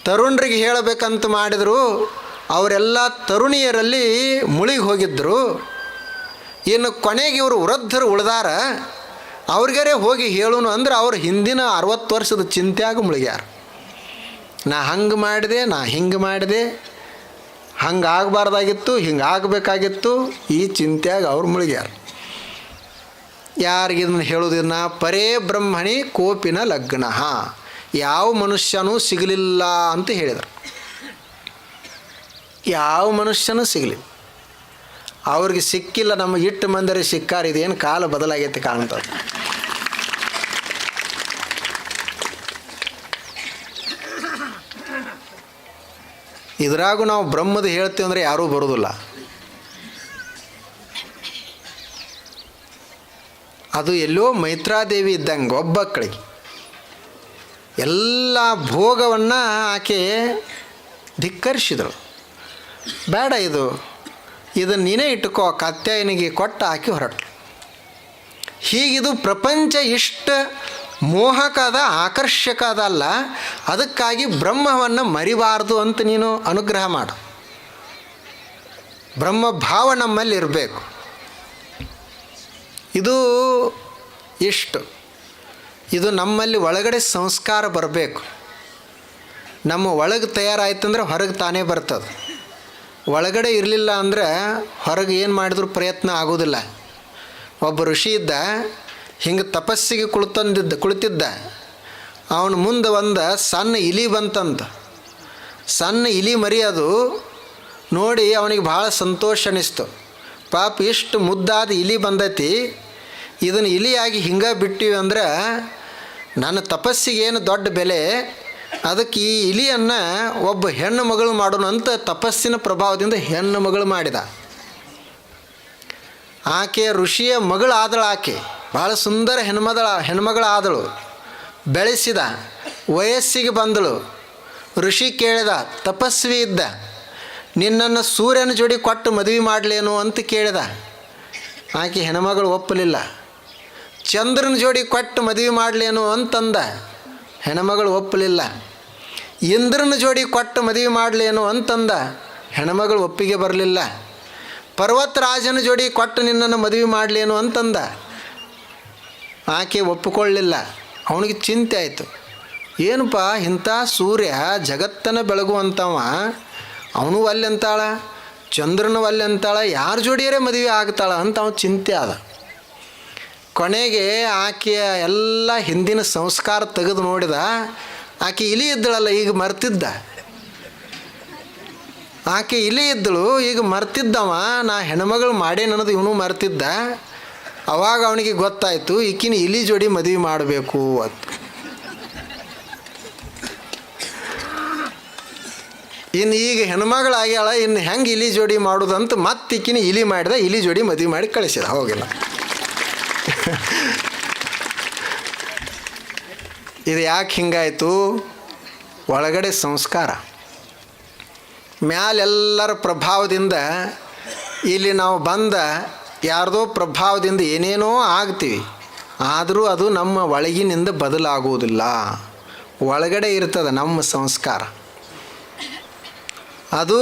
ತರುಣರಿಗೆ ಹೇಳಬೇಕಂತ ಮಾಡಿದರು, ಅವರೆಲ್ಲ ತರುಣಿಯರಲ್ಲಿ ಮುಳುಗಿ ಹೋಗಿದ್ದರು. ಇನ್ನು ಕೊನೆಗೆ ಇವರು ವೃದ್ಧರು ಉಳ್ದಾರ, ಅವ್ರಿಗರೇ ಹೋಗಿ ಹೇಳೋನು ಅಂದ್ರೆ ಅವ್ರು ಹಿಂದಿನ 60 ವರ್ಷದ ಚಿಂತ್ಯಾಗ ಮುಳುಗ್ಯಾರ. ನಾ ಹಂಗೆ ಮಾಡಿದೆ, ನಾ ಹಿಂಗೆ ಮಾಡಿದೆ, ಹಂಗೆ ಆಗಬಾರ್ದಾಗಿತ್ತು, ಹಿಂಗೆ ಆಗಬೇಕಾಗಿತ್ತು, ಈ ಚಿಂತ್ಯಾಗ ಅವ್ರು ಮುಳುಗ್ಯಾರ. ಯಾರಿಗಿದನ್ನು ಹೇಳೋದಿನ್ನ ಪರೇ ಬ್ರಹ್ಮಣಿ ಕೋಪಿನ ಲಗ್ನಃ, ಯಾವ ಮನುಷ್ಯನೂ ಸಿಗಲಿಲ್ಲ ಅಂತ ಹೇಳಿದರು. ಯಾವ ಮನುಷ್ಯನೂ ಸಿಗಲಿಲ್ಲ. ಅವ್ರಿಗೆ ಸಿಕ್ಕಿಲ್ಲ, ನಮಗೆ ಇಟ್ಟು ಮಂದಿರ ಸಿಕ್ಕಾರ. ಇದೇನು ಕಾಲ ಬದಲಾಗೈತೆ ಕಾಣ್ತದೆ. ಇದ್ರಾಗೂ ನಾವು ಬ್ರಹ್ಮದ ಹೇಳ್ತೀವಿ ಅಂದರೆ ಯಾರೂ ಬರೋದಿಲ್ಲ. ಅದು ಎಲ್ಲೋ ಮೈತ್ರಾದೇವಿ ಇದ್ದಂಗೆ ಒಬ್ಬಕ್ಕಳಿಗೆ ಎಲ್ಲ ಭೋಗವನ್ನು ಆಕೆ ಧಿಕ್ಕರಿಸಿದಳು. ಬೇಡ, ಇದನ್ನು ನೀನೇ ಇಟ್ಟುಕೋ, ಕಾತ್ಯಾಯನಿಗೆ ಕೊಟ್ಟು ಆಕೆ ಹೊರಟಳು. ಹೀಗಿದು ಪ್ರಪಂಚ ಇಷ್ಟ ಮೋಹಕದ ಆಕರ್ಷಕ ಅದಲ್ಲ, ಅದಕ್ಕಾಗಿ ಬ್ರಹ್ಮವನ್ನು ಮರಿಬಾರ್ದು ಅಂತ ನೀನು ಅನುಗ್ರಹ ಮಾಡು. ಬ್ರಹ್ಮ ಭಾವ ನಮ್ಮಲ್ಲಿ ಇರಬೇಕು. ಇದು ಇದು ನಮ್ಮಲ್ಲಿ ಒಳಗಡೆ ಸಂಸ್ಕಾರ ಬರಬೇಕು. ನಮ್ಮ ಒಳಗೆ ತಯಾರಾಯ್ತಂದ್ರೆ ಹೊರಗೆ ತಾನೇ ಬರ್ತದೆ. ಒಳಗಡೆ ಇರಲಿಲ್ಲ ಅಂದರೆ ಹೊರಗೆ ಏನು ಮಾಡಿದ್ರೂ ಪ್ರಯತ್ನ ಆಗೋದಿಲ್ಲ. ಒಬ್ಬ ಋಷಿ ಇದ್ದ, ಹಿಂಗೆ ತಪಸ್ಸಿಗೆ ಕುಳಿತಿದ್ದ. ಅವನ ಮುಂದೆ ಒಂದು ಸಣ್ಣ ಇಲಿ ಬಂತಂತ. ಸಣ್ಣ ಇಲಿ ಮರಿ ಅದು ನೋಡಿ ಅವನಿಗೆ ಭಾಳ ಸಂತೋಷ ಅನ್ನಿಸ್ತು. ಪಾಪ ಇಷ್ಟು ಮುದ್ದಾದ ಇಲಿ ಬಂದೈತಿ, ಇದನ್ನು ಇಲಿಯಾಗಿ ಹಿಂಗೆ ಬಿಟ್ಟಿವಿ ಅಂದ್ರೆ ನನ್ನ ತಪಸ್ಸಿಗೆ ಏನು ದೊಡ್ಡ ಬೆಲೆ, ಅದಕ್ಕೆ ಈ ಇಲಿಯನ್ನು ಒಬ್ಬ ಹೆಣ್ಣು ಮಗಳು ಮಾಡೋಣ ಅಂತ ತಪಸ್ಸಿನ ಪ್ರಭಾವದಿಂದ ಹೆಣ್ಣು ಮಗಳು ಮಾಡಿದ. ಆಕೆ ಋಷಿಯ ಮಗಳು ಆದಳು. ಆಕೆ ಭಾಳ ಸುಂದರ ಹೆಣ್ಮಗಳಾದಳು. ಬೆಳೆಸಿದ, ವಯಸ್ಸಿಗೆ ಬಂದಳು. ಋಷಿ ಕೇಳಿದ, ತಪಸ್ವಿ ಇದ್ದ, ನಿನ್ನನ್ನು ಸೂರ್ಯನ ಜೋಡಿ ಕೊಟ್ಟು ಮದುವೆ ಮಾಡಲೇನು ಅಂತ ಕೇಳಿದ. ಆಕೆ ಹೆಣ್ಮಗಳು ಒಪ್ಪಲಿಲ್ಲ. ಚಂದ್ರನ ಜೋಡಿ ಕೊಟ್ಟು ಮದುವೆ ಮಾಡಲೇನು ಅಂತಂದ. ಹೆಣ್ಮಗಳು ಒಪ್ಪಲಿಲ್ಲ. ಇಂದ್ರನ ಜೋಡಿ ಕೊಟ್ಟು ಮದುವೆ ಮಾಡಲೇನು ಅಂತಂದ. ಹೆಣ್ಮಗಳು ಒಪ್ಪಿಗೆ ಬರಲಿಲ್ಲ. ಪರ್ವತರಾಜನ ಜೋಡಿ ಕೊಟ್ಟು ನಿನ್ನನ್ನು ಮದುವೆ ಮಾಡಲೇನು ಅಂತಂದ. ಆಕೆ ಒಪ್ಪಿಕೊಳ್ಳಲಿಲ್ಲ. ಅವನಿಗೆ ಚಿಂತೆ ಆಯಿತು. ಏನಪ್ಪ ಇಂಥ ಸೂರ್ಯ ಜಗತ್ತನ್ನು ಬೆಳಗುವಂಥವ, ಅವನು ಅಲ್ಲಿ ಅಂತಾಳ, ಚಂದ್ರನು ಅಲ್ಲಿ ಅಂತಾಳ, ಯಾರ ಜೋಡಿಯರೇ ಮದುವೆ ಆಗ್ತಾಳ ಅಂತ ಅವನು ಚಿಂತೆ ಆದ. ಕೊನೆಗೆ ಆಕೆಯ ಎಲ್ಲ ಹಿಂದಿನ ಸಂಸ್ಕಾರ ತೆಗೆದು ನೋಡಿದ. ಆಕೆ ಇಲಿ ಇದ್ದಳಲ್ಲ, ಈಗ ಮರ್ತಿದ್ದ. ಆಕೆ ಇಲಿ ಇದ್ದಳು, ಈಗ ಮರ್ತಿದ್ದವ. ನಾ ಹೆಣ್ಮಗಳು ಮಾಡೇನನ್ನೋದು ಇವನು ಮರ್ತಿದ್ದ. ಅವಾಗ ಅವನಿಗೆ ಗೊತ್ತಾಯಿತು, ಈಕಿನ ಇಲಿ ಜೋಡಿ ಮದುವೆ ಮಾಡಬೇಕು ಅಂತ. ಇನ್ನು ಈಗ ಹೆಣ್ಮಗಳಾಗ್ಯಾಳ, ಇನ್ನು ಹೆಂಗೆ ಇಲಿ ಜೋಡಿ ಮಾಡೋದಂತ ಮತ್ತೆ ಈಕಿನ ಇಲಿ ಮಾಡಿದ. ಇಲಿ ಜೋಡಿ ಮದುವೆ ಮಾಡಿ ಕಳಿಸಿದ. ಹೋಗಿಲ್ಲ. ಇದು ಯಾಕೆ ಹಿಂಗಾಯಿತು? ಒಳಗಡೆ ಸಂಸ್ಕಾರ. ಮ್ಯಾಲೆಲ್ಲರ ಪ್ರಭಾವದಿಂದ ಇಲ್ಲಿ ನಾವು ಬಂದ ಯಾರ್ದೋ ಪ್ರಭಾವದಿಂದ ಏನೇನೋ ಆಗ್ತೀವಿ. ಆದರೂ ಅದು ನಮ್ಮ ಒಳಗಿನಿಂದ ಬದಲಾಗುವುದಿಲ್ಲ. ಒಳಗಡೆ ಇರ್ತದೆ ನಮ್ಮ ಸಂಸ್ಕಾರ. ಅದು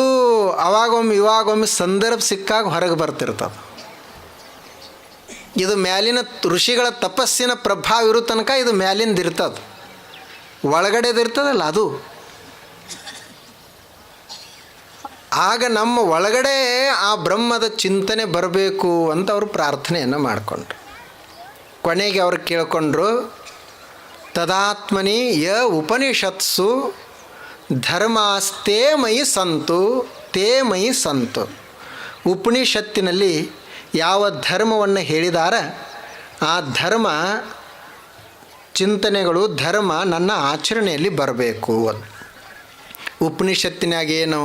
ಅವಾಗೊಮ್ಮೆ ಇವಾಗೊಮ್ಮೆ ಸಂದರ್ಭ ಸಿಕ್ಕಾಗ ಹೊರಗೆ ಬರ್ತಿರ್ತದೆ. ಇದು ಮ್ಯಾಲಿನ ಋಷಿಗಳ ತಪಸ್ಸಿನ ಪ್ರಭಾವ ಇರೋ ತನಕ ಇದು ಮ್ಯಾಲಿಂದ ಇರ್ತದೆ. ಒಳಗಡೆದಿರ್ತದಲ್ಲ ಅದು. ಆಗ ನಮ್ಮ ಒಳಗಡೆ ಆ ಬ್ರಹ್ಮದ ಚಿಂತನೆ ಬರಬೇಕು ಅಂತ ಅವರು ಪ್ರಾರ್ಥನೆಯನ್ನು ಮಾಡಿಕೊಂಡ್ರು. ಕೊನೆಗೆ ಅವ್ರು ಕೇಳ್ಕೊಂಡ್ರು, ತದಾತ್ಮನಿ ಯ ಉಪನಿಷತ್ಸು ಧರ್ಮಾಸ್ತೇ ಮಯಿ ಸಂತು ತೇ ಮಯಿ ಸಂತು. ಉಪನಿಷತ್ತಿನಲ್ಲಿ ಯಾವ ಧರ್ಮವನ್ನು ಹೇಳಿದಾರ ಆ ಧರ್ಮ ಚಿಂತನೆಗಳು, ಧರ್ಮ ನನ್ನ ಆಚರಣೆಯಲ್ಲಿ ಬರಬೇಕು ಅಂತ. ಉಪನಿಷತ್ತಿನಾಗೇನು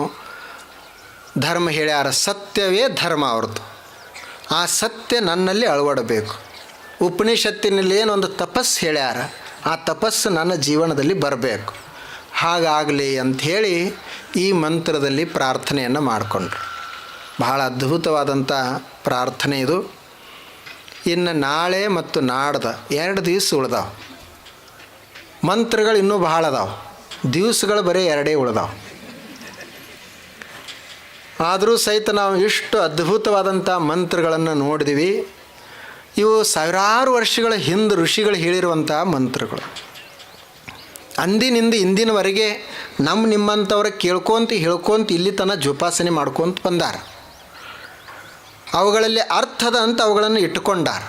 ಧರ್ಮ ಹೇಳ್ಯಾರ? ಸತ್ಯವೇ ಧರ್ಮ ಅವ್ರದ್ದು. ಆ ಸತ್ಯ ನನ್ನಲ್ಲಿ ಅಳವಡಬೇಕು. ಉಪನಿಷತ್ತಿನಲ್ಲಿ ಏನೊಂದು ತಪಸ್ಸು ಹೇಳ್ಯಾರ, ಆ ತಪಸ್ಸು ನನ್ನ ಜೀವನದಲ್ಲಿ ಬರಬೇಕು, ಹಾಗಾಗಲಿ ಅಂಥೇಳಿ ಈ ಮಂತ್ರದಲ್ಲಿ ಪ್ರಾರ್ಥನೆಯನ್ನು ಮಾಡಿಕೊಂಡ್ರು. ಬಹಳ ಅದ್ಭುತವಾದಂಥ ಪ್ರಾರ್ಥನೆ ಇದು. ಇನ್ನು ನಾಳೆ ಮತ್ತು ನಾಡ್ದು 2 ದಿವಸ ಉಳ್ದಾವೆ. ಮಂತ್ರಗಳು ಇನ್ನೂ ಭಾಳ ಅದಾವೆ, ದಿವಸಗಳು ಬರೀ 2 ಉಳ್ದಾವೆ. ಆದರೂ ಸಹಿತ ನಾವು ಇಷ್ಟು ಅದ್ಭುತವಾದಂಥ ಮಂತ್ರಗಳನ್ನು ನೋಡಿದ್ವಿ. ಇವು ಸಾವಿರಾರು ವರ್ಷಗಳ ಹಿಂದೆ ಋಷಿಗಳು ಹೇಳಿರುವಂಥ ಮಂತ್ರಗಳು. ಅಂದಿನಿಂದ ಇಂದಿನವರೆಗೆ ನಿಮ್ಮಂಥವ್ರ ಹೇಳ್ಕೊಂತ ಇಲ್ಲಿ ತನಕ ಜೋಪಾಸನೆ ಮಾಡ್ಕೊತ ಬಂದಾರ. ಅವುಗಳಲ್ಲಿ ಅರ್ಥದ ಅಂತ ಅವುಗಳನ್ನು ಇಟ್ಟುಕೊಂಡಾರ.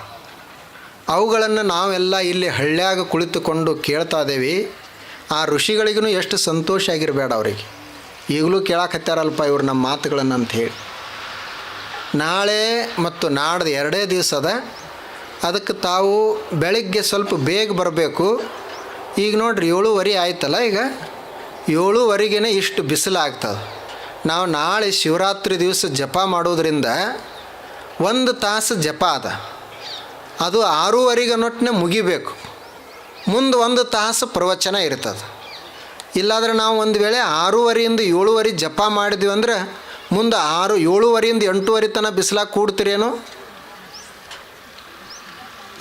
ಅವುಗಳನ್ನು ನಾವೆಲ್ಲ ಇಲ್ಲಿ ಹಳ್ಳ್ಯಾಗ ಕುಳಿತುಕೊಂಡು ಕೇಳ್ತಾ ಇದ್ದೇವೆ. ಆ ಋಷಿಗಳಿಗೂ ಎಷ್ಟು ಸಂತೋಷ ಆಗಿರಬೇಡ ಅವರಿಗೆ. ಈಗಲೂ ಕೇಳಾಕತ್ತಾರಲ್ಪ ಇವ್ರು ನಮ್ಮ ಮಾತುಗಳನ್ನು ಅಂಥೇಳಿ. ನಾಳೆ ಮತ್ತು ನಾಡ್ದು 2 ದಿವಸ ಅದ. ಅದಕ್ಕೆ ತಾವು ಬೆಳಗ್ಗೆ ಸ್ವಲ್ಪ ಬೇಗ ಬರಬೇಕು. ಈಗ ನೋಡ್ರಿ 7:30 ಆಯ್ತಲ್ಲ, ಈಗ 7:30ಗೆ ಇಷ್ಟು ಬಿಸಿಲಾಗ್ತದೆ. ನಾವು ನಾಳೆ ಶಿವರಾತ್ರಿ ದಿವಸ ಜಪ ಮಾಡೋದ್ರಿಂದ 1 ತಾಸು ಜಪ ಅದ, ಅದು 6:30 ಅನ್ನೊಟ್ಟನೆ ಮುಗಿಬೇಕು. ಮುಂದೆ 1 ತಾಸು ಪ್ರವಚನ ಇರ್ತದೆ. ಇಲ್ಲಾಂದ್ರೆ ನಾವು ಒಂದು ವೇಳೆ 6:30ಯಿಂದ 7:30 ಜಪ ಮಾಡಿದ್ವಿ ಅಂದ್ರೆ ಮುಂದೆ 7:30ಯಿಂದ 8:30 ತನಕ ಬಿಸಿಲಾಗ ಕೂಡ್ತೀರೇನು?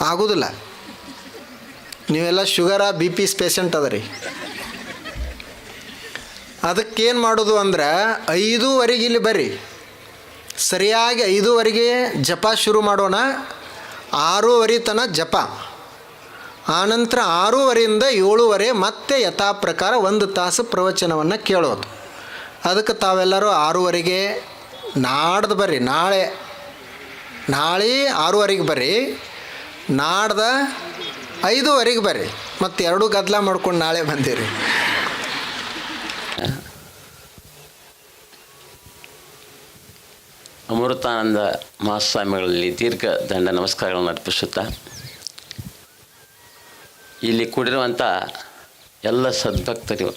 ಆಗೋದಿಲ್ಲ. ನೀವೆಲ್ಲ ಶುಗರ BP ಪೇಷಂಟ್ ಅದ ರೀ. ಅದಕ್ಕೇನು ಮಾಡೋದು ಅಂದ್ರೆ 5:30 ಇಲ್ಲಿ ಬರ್ರಿ, ಸರಿಯಾಗಿ 5:30 ಜಪ ಶುರು ಮಾಡೋಣ. 6:30 ತನಕ ಜಪ, ಆನಂತರ 6:30ಯಿಂದ 7:30 ಮತ್ತೆ ಯಥಾ ಪ್ರಕಾರ 1 ತಾಸು ಪ್ರವಚನವನ್ನು ಕೇಳೋದು. ಅದಕ್ಕೆ ತಾವೆಲ್ಲರೂ 6:30 ನಾಡ್ದು ಬರ್ರಿ. ನಾಳೆ 6:30 ಬರ್ರಿ, ನಾಡ್ದ 5:30 ಬರ್ರಿ. ಮತ್ತು 2 ಗದ್ದಲ ಮಾಡ್ಕೊಂಡು ನಾಳೆ ಬಂದಿರಿ. ಅಮೃತಾನಂದ ಮಹಾಸ್ವಾಮಿಗಳಲ್ಲಿ ದೀರ್ಘ ದಂಡ ನಮಸ್ಕಾರಗಳನ್ನು ಅರ್ಪಿಸುತ್ತಾ, ಇಲ್ಲಿ ಕೂಡಿರುವಂಥ ಎಲ್ಲ ಸದ್ಭಕ್ತರು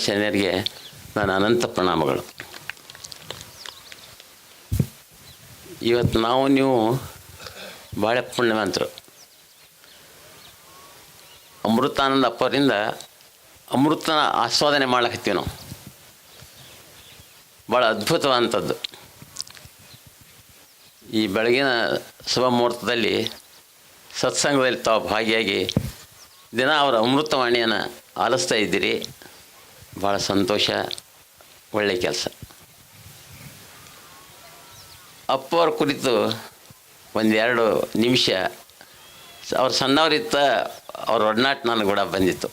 ಶರಣರಿಗೆ ನನ್ನ ಅನಂತ ಪ್ರಣಾಮಗಳು. ಇವತ್ತು ನೀವು ಭಾಳ ಪುಣ್ಯವಂತರು. ಅಮೃತಾನಂದ ಅಪ್ಪರಿಂದ ಅಮೃತನ ಆಸ್ವಾದನೆ ಮಾಡ್ಲಕತ್ತೀವಿ ನಾವು. ಭಾಳ ಅದ್ಭುತವಾದಂಥದ್ದು. ಈ ಬೆಳಗಿನ ಶುಭ ಮುಹೂರ್ತದಲ್ಲಿ ಸತ್ಸಂಗದಲ್ಲಿ ತಾವು ಭಾಗಿಯಾಗಿ ದಿನ ಅವರ ಅಮೃತವಾಣಿಯನ್ನು ಆಲಿಸ್ತಾ ಇದ್ದೀರಿ. ಭಾಳ ಸಂತೋಷ, ಒಳ್ಳೆಯ ಕೆಲಸ. ಅಪ್ಪವ್ರ ಕುರಿತು 1-2 ನಿಮಿಷ. ಅವ್ರು ಸಣ್ಣವರಿತ್ತ ಅವ್ರ ಒಡನಾಟ ನನಗೆ ಕೂಡ ಬಂದಿತ್ತು.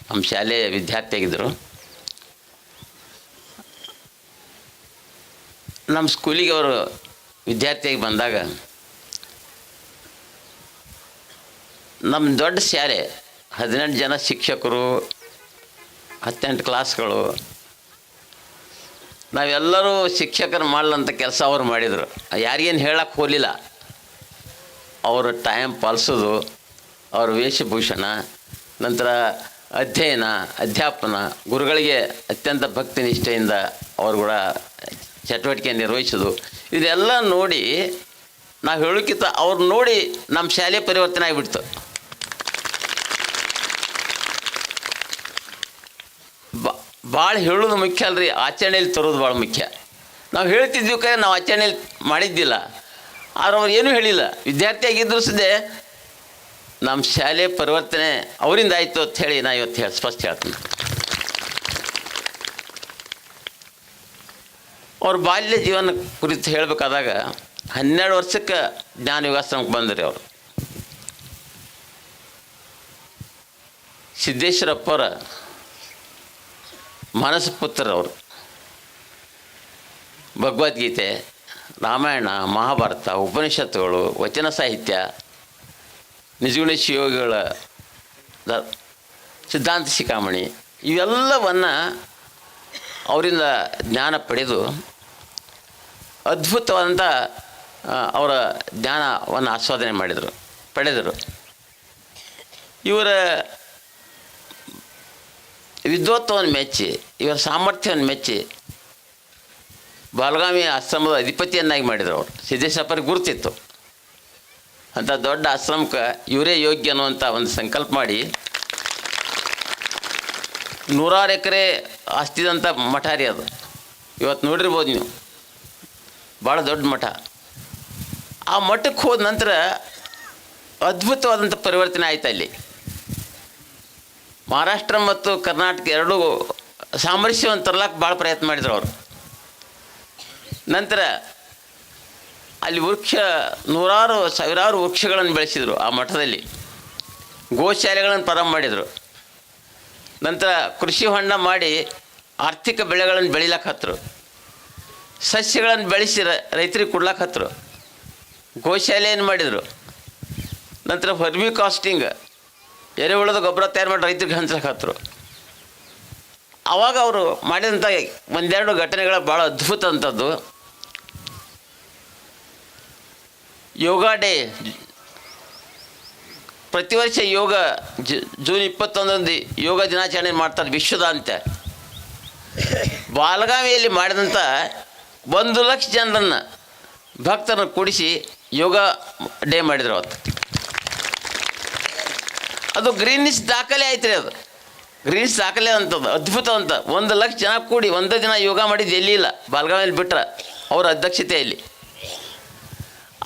ನಮ್ಮ ಶಾಲೆಯ ವಿದ್ಯಾರ್ಥಿಯಾಗಿದ್ದರು. ನಮ್ಮ ಸ್ಕೂಲಿಗೆ ಅವರು ವಿದ್ಯಾರ್ಥಿಯಾಗಿ ಬಂದಾಗ ನಮ್ಮ ದೊಡ್ಡ ಶಾಲೆ 18 ಜನ ಶಿಕ್ಷಕರು, 18 ಕ್ಲಾಸ್ಗಳು. ನಾವೆಲ್ಲರೂ ಶಿಕ್ಷಕರು ಮಾಡಲಂಥ ಕೆಲಸ ಅವ್ರು ಮಾಡಿದರು. ಯಾರಿಗೇನು ಹೇಳಕ್ಕೆ ಹೋಗಲಿಲ್ಲ. ಅವರ ಟೈಮ್ ಪಾಲಿಸೋದು, ಅವ್ರ ವೇಷಭೂಷಣ, ನಂತರ ಅಧ್ಯಯನ, ಅಧ್ಯಾಪನ, ಗುರುಗಳಿಗೆ ಅತ್ಯಂತ ಭಕ್ತಿ ನಿಷ್ಠೆಯಿಂದ ಅವರು ಕೂಡ ಚಟುವಟಿಕೆ ನಿರ್ವಹಿಸೋದು, ಇದೆಲ್ಲ ನೋಡಿ ನಾವು ಹೇಳೋಕ್ಕಿಂತ ಅವ್ರು ನೋಡಿ ನಮ್ಮ ಶಾಲೆ ಪರಿವರ್ತನೆ ಆಗಿಬಿಡ್ತು. ಭಾಳ ಹೇಳೋದು ಮುಖ್ಯ ಅಲ್ರಿ, ಆಚರಣೆಯಲ್ಲಿ ತರೋದು ಭಾಳ ಮುಖ್ಯ. ನಾವು ಹೇಳ್ತಿದ್ವಿ ಕರೆ ನಾವು ಆಚರಣೆಯಲ್ಲಿ ಮಾಡಿದ್ದಿಲ್ಲ. ಆದ್ರೆ ಅವ್ರು ಏನೂ ಹೇಳಿಲ್ಲ. ವಿದ್ಯಾರ್ಥಿಯಾಗಿದ್ದರೂ ಸದೇ ನಮ್ಮ ಶಾಲೆ ಪರಿವರ್ತನೆ ಅವರಿಂದ ಆಯಿತು ಅಂತ ಹೇಳಿ ನಾ ಇವತ್ತು ಸ್ಪಷ್ಟ ಹೇಳ್ತೀನಿ. ಅವ್ರ ಬಾಲ್ಯ ಜೀವನ ಕುರಿತು ಹೇಳಬೇಕಾದಾಗ 12 ವರ್ಷಕ್ಕೆ ಜ್ಞಾನ ಯೋಗಾಶ್ರಮಕ್ಕೆ ಬಂದ್ರಿ ಅವರು. ಸಿದ್ದೇಶ್ವರಪ್ಪರ ಮಾನಸ ಪುತ್ರರವರು. ಭಗವದ್ಗೀತೆ, ರಾಮಾಯಣ, ಮಹಾಭಾರತ, ಉಪನಿಷತ್ತುಗಳು, ವಚನ ಸಾಹಿತ್ಯ, ನಿಜಗುಣ ಶಿವಯೋಗಿಗಳ ಸಿದ್ಧಾಂತ ಶಿಖಾಮಣಿ, ಇವೆಲ್ಲವನ್ನು ಅವರಿಂದ ಜ್ಞಾನ ಪಡೆದು ಅದ್ಭುತವಾದಂಥ ಅವರ ಜ್ಞಾನವನ್ನು ಆಸ್ವಾದನೆ ಪಡೆದರು. ಇವರ ವಿದ್ವತ್ವವನ್ನು ಮೆಚ್ಚಿ, ಇವರ ಸಾಮರ್ಥ್ಯವನ್ನು ಮೆಚ್ಚಿ ಬಾಲಗಾಮಿ ಆಶ್ರಮದ ಅಧಿಪತಿಯನ್ನಾಗಿ ಮಾಡಿದರು ಅವರು. ಸಿದ್ದೇಶ್ವರಪ್ಪರಿಗೆ ಗುರುತಿತ್ತು. ಅಂಥ ದೊಡ್ಡ ಆಶ್ರಮಕ್ಕೆ ಇವರೇ ಯೋಗ್ಯ ಅನ್ನುವಂಥ ಒಂದು ಸಂಕಲ್ಪ ಮಾಡಿ 100 ಎಕರೆ ಆಸ್ತಿದಂಥ ಮಠ ರೀ ಅದು. ಇವತ್ತು ನೋಡಿರ್ಬೋದು ನೀವು, ಭಾಳ ದೊಡ್ಡ ಮಠ. ಆ ಮಠಕ್ಕೆ ಹೋದ ನಂತರ ಅದ್ಭುತವಾದಂಥ ಪರಿವರ್ತನೆ ಆಯ್ತು ಅಲ್ಲಿ. ಮಹಾರಾಷ್ಟ್ರ ಮತ್ತು ಕರ್ನಾಟಕ ಎರಡೂ ಸಾಮರಸ್ಯವನ್ನು ತರ್ಲಾಕ್ಕೆ ಭಾಳ ಪ್ರಯತ್ನ ಮಾಡಿದ್ರು ಅವರು. ನಂತರ ಅಲ್ಲಿ ನೂರಾರು ಸಾವಿರಾರು ವೃಕ್ಷಗಳನ್ನು ಬೆಳೆಸಿದರು ಆ ಮಠದಲ್ಲಿ. ಗೋಶಾಲೆಗಳನ್ನು ಪ್ರಾರಂಭ ಮಾಡಿದರು. ನಂತರ ಕೃಷಿ ಹೊಂಡ ಮಾಡಿ ಆರ್ಥಿಕ ಬೆಳೆಗಳನ್ನು ಬೆಳಿಲಕ್ಕೆ ಹತ್ತರು. ಸಸ್ಯಗಳನ್ನು ಬೆಳೆಸಿ ರೈತರಿಗೆ ಕೊಡ್ಲಕ್ಕೆ ಹತ್ತರು. ಗೋಶಾಲೆಯನ್ನು ಮಾಡಿದರು. ನಂತರ ವರ್ಮಿ ಕಾಸ್ಟಿಂಗ್, ಎರೆಹುಳದ ಗೊಬ್ಬರ ತಯಾರು ಮಾಡಿ ರೈತರಿಗೆ ಹಂಚಲಕ್ಕೆ ಹತ್ತರು. ಆವಾಗ ಅವರು ಮಾಡಿದಂಥ ಒಂದೆರಡು ಘಟನೆಗಳ ಭಾಳ ಅದ್ಭುತ ಅಂಥದ್ದು. ಯೋಗ ಡೇ, ಪ್ರತಿ ವರ್ಷ ಯೋಗ ಜೂನ್ 21 ಯೋಗ ದಿನಾಚರಣೆ ಮಾಡ್ತಾರೆ ವಿಶ್ವದಾದ್ಯಂತ. ಬಾಲಗಾವಿಯಲ್ಲಿ ಮಾಡಿದಂಥ 1,00,000 ಜನರನ್ನು ಭಕ್ತರನ್ನು ಕೂಡಿಸಿ ಯೋಗ ಡೇ ಮಾಡಿದ್ರು ಅವತ್ತು. ಅದು ಗ್ರೀನಿಸ್ ದಾಖಲೆ ಆಯ್ತು ರೀ. ಅದು ಗ್ರೀನಿಸ್ ದಾಖಲೆ ಅಂತದ್ದು ಅದ್ಭುತ ಅಂತ. 1,00,000 ಜನ ಕೂಡಿ ಒಂದೇ ದಿನ ಯೋಗ ಮಾಡಿದ್ದು ಎಲ್ಲಿ ಇಲ್ಲ, ಬಾಲಗಾವಿಯಲ್ಲಿ ಬಿಟ್ರೆ ಅವರ ಅಧ್ಯಕ್ಷತೆಯಲ್ಲಿ.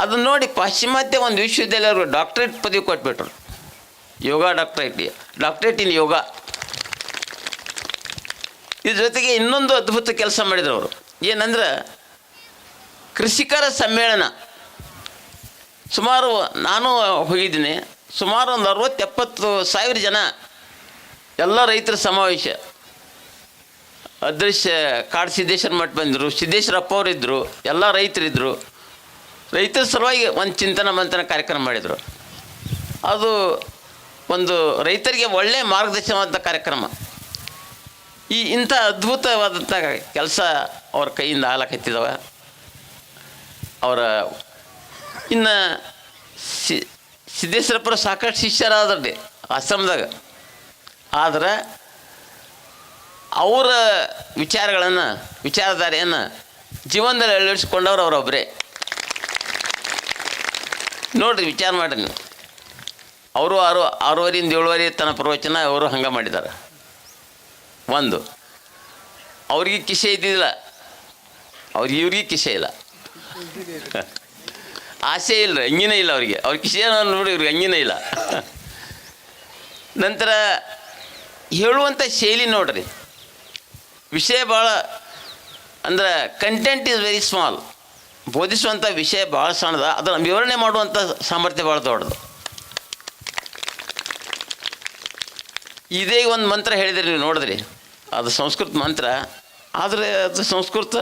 ಅದನ್ನು ನೋಡಿ ಪಾಶ್ಚಿಮಾತ್ಯ ಒಂದು ವಿಶ್ವವಿದ್ಯಾಲಯವ್ರಿಗೆ ಡಾಕ್ಟ್ರೇಟ್ ಪದವಿ ಕೊಟ್ಬಿಟ್ರು. ಯೋಗ ಡಾಕ್ಟ್ರೇಟ್ ಇನ್ ಯೋಗ. ಇದ್ರ ಜೊತೆಗೆ ಇನ್ನೊಂದು ಅದ್ಭುತ ಕೆಲಸ ಮಾಡಿದ್ರು ಅವರು. ಏನಂದ್ರೆ ಕೃಷಿಕರ ಸಮ್ಮೇಳನ. ಸುಮಾರು ನಾನು ಹೋಗಿದ್ದೀನಿ, ಸುಮಾರು ಒಂದು 60-70 ಸಾವಿರ ಜನ, ಎಲ್ಲ ರೈತರ ಸಮಾವೇಶ. ಅದೃಶ್ಯ ಕಾಡು ಸಿದ್ದೇಶ್ವರ ಮಠ ಬಂದರು, ಸಿದ್ದೇಶ್ವರಪ್ಪ ಅವರಿದ್ದರು, ಎಲ್ಲ ರೈತರಿದ್ದರು. ರೈತರ ಸಲುವಾಗಿ ಒಂದು ಚಿಂತನ ಮಂಥನ ಕಾರ್ಯಕ್ರಮ ಮಾಡಿದರು. ಅದು ಒಂದು ರೈತರಿಗೆ ಒಳ್ಳೆಯ ಮಾರ್ಗದರ್ಶನವಾದ ಕಾರ್ಯಕ್ರಮ. ಇಂಥ ಅದ್ಭುತವಾದಂಥ ಕೆಲಸ ಅವ್ರ ಕೈಯಿಂದ ಆಗ್ಲಕತ್ತಿದವ. ಅವರ ಇನ್ನು ಸಿದ್ದೇಶ್ವರಪ್ಪರ ಸಾಕಷ್ಟು ಶಿಷ್ಯರಾದ್ರಿ ಆಶ್ರಮದಾಗ. ಆದರೆ ಅವರ ವಿಚಾರಧಾರೆಯನ್ನು ಜೀವನದಲ್ಲಿ ಅಳವಡಿಸ್ಕೊಂಡವ್ರು ಅವರೊಬ್ಬರೇ. ನೋಡಿರಿ, ವಿಚಾರ ಮಾಡಿರಿ ನೀವು. ಅವರು 6:30 7:30 ತನ್ನ ಪ್ರವಚನ ಅವರು ಹಂಗೆ ಮಾಡಿದ್ದಾರೆ. ಒಂದು, ಅವ್ರಿಗೆ ಕಿಸೆ ಇದ್ದಿದ್ದಿಲ್ಲ, ಇವ್ರಿಗೆ ಕಿಸೆ ಇಲ್ಲ, ಆಸೆ ಇಲ್ಲ, ಅಂಗಿನೇ ಇಲ್ಲ ಅವ್ರಿಗೆ. ಅವ್ರ ಕಿಸೆ ನೋಡಿ, ಇವ್ರಿಗೆ ಅಂಗಿನೇ ಇಲ್ಲ. ನಂತರ ಹೇಳುವಂಥ ಶೈಲಿ ನೋಡ್ರಿ, ವಿಷಯ ಭಾಳ ಅಂದ್ರೆ ಕಂಟೆಂಟ್ ಈಸ್ ವೆರಿ ಸ್ಮಾಲ್. ಬೋಧಿಸುವಂಥ ವಿಷಯ ಭಾಳ ಸಣ್ಣದ, ಅದನ್ನು ವಿವರಣೆ ಮಾಡುವಂಥ ಸಾಮರ್ಥ್ಯ ಭಾಳ ದೊಡ್ಡದು. ಇದೇ ಒಂದು ಮಂತ್ರ ಹೇಳಿದ್ರಿ ನೀವು, ನೋಡಿದ್ರಿ, ಅದು ಸಂಸ್ಕೃತ ಮಂತ್ರ. ಆದರೆ ಅದು ಸಂಸ್ಕೃತ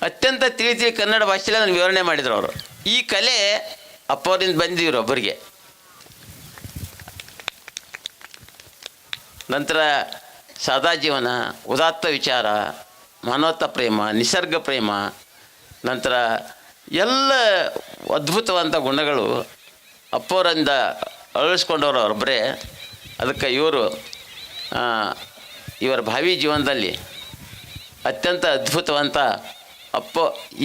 ಅತ್ಯಂತ ತಿಳಿ ಕನ್ನಡ ಭಾಷೆಯಲ್ಲಿ ಅದನ್ನು ವಿವರಣೆ ಮಾಡಿದರು ಅವರು. ಈ ಕಲೆ ಅಪ್ಪವರಿಂದ ಬಂದಿದ್ರು ಒಬ್ಬರಿಗೆ. ನಂತರ ಸಾದಾ ಜೀವನ, ಉದಾತ್ತ ವಿಚಾರ, ಮಾನವತಾ ಪ್ರೇಮ, ನಿಸರ್ಗ ಪ್ರೇಮ, ನಂತರ ಎಲ್ಲ ಅದ್ಭುತವಾದಂಥ ಗುಣಗಳು ಅಪ್ಪವರಿಂದ ಅಳವಡಿಸ್ಕೊಂಡವರು ಅವರೊಬ್ಬರೇ. ಅದಕ್ಕೆ ಇವರ ಭಾವಿ ಜೀವನದಲ್ಲಿ ಅತ್ಯಂತ ಅದ್ಭುತವಂತ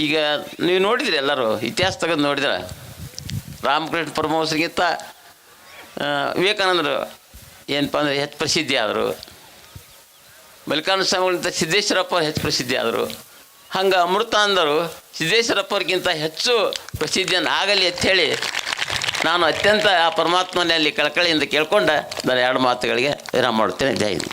ಈಗ ನೀವು ನೋಡಿದ್ರಿ, ಎಲ್ಲರೂ ಇತಿಹಾಸ ತೆಗೆದು ನೋಡಿದ್ರೆ, ರಾಮಕೃಷ್ಣ ಪರಮಹಂಸರಿಗಿಂತ ವಿವೇಕಾನಂದರು ಏನಪ್ಪ ಅಂದರೆ ಹೆಚ್ಚು ಪ್ರಸಿದ್ಧಿ ಆದರು. ಮಲ್ಲಿಕಾರ್ಜುನ ಸ್ವಾಮಿಗಳಿಗಿಂತ ಸಿದ್ದೇಶ್ವರಪ್ಪ ಹೆಚ್ಚು ಪ್ರಸಿದ್ಧಿ ಆದರು. ಹಂಗೆ ಅಮೃತಾನಂದರು ಸಿದ್ದೇಶ್ವರಪ್ಪರಿಗಿಂತ ಹೆಚ್ಚು ಪ್ರಸಿದ್ಧಿಯನ್ನು ಆಗಲಿ ಅಂಥೇಳಿ ನಾನು ಅತ್ಯಂತ ಆ ಪರಮಾತ್ಮನಲ್ಲಿ ಕಳಕಳಿಯಿಂದ ಕೇಳ್ಕೊಂಡು ನಾನು 2 ಮಾತುಗಳಿಗೆ ವಿರಾಮ ಮಾಡುತ್ತೇನೆ. ಜೈ ಹಿಂದ್.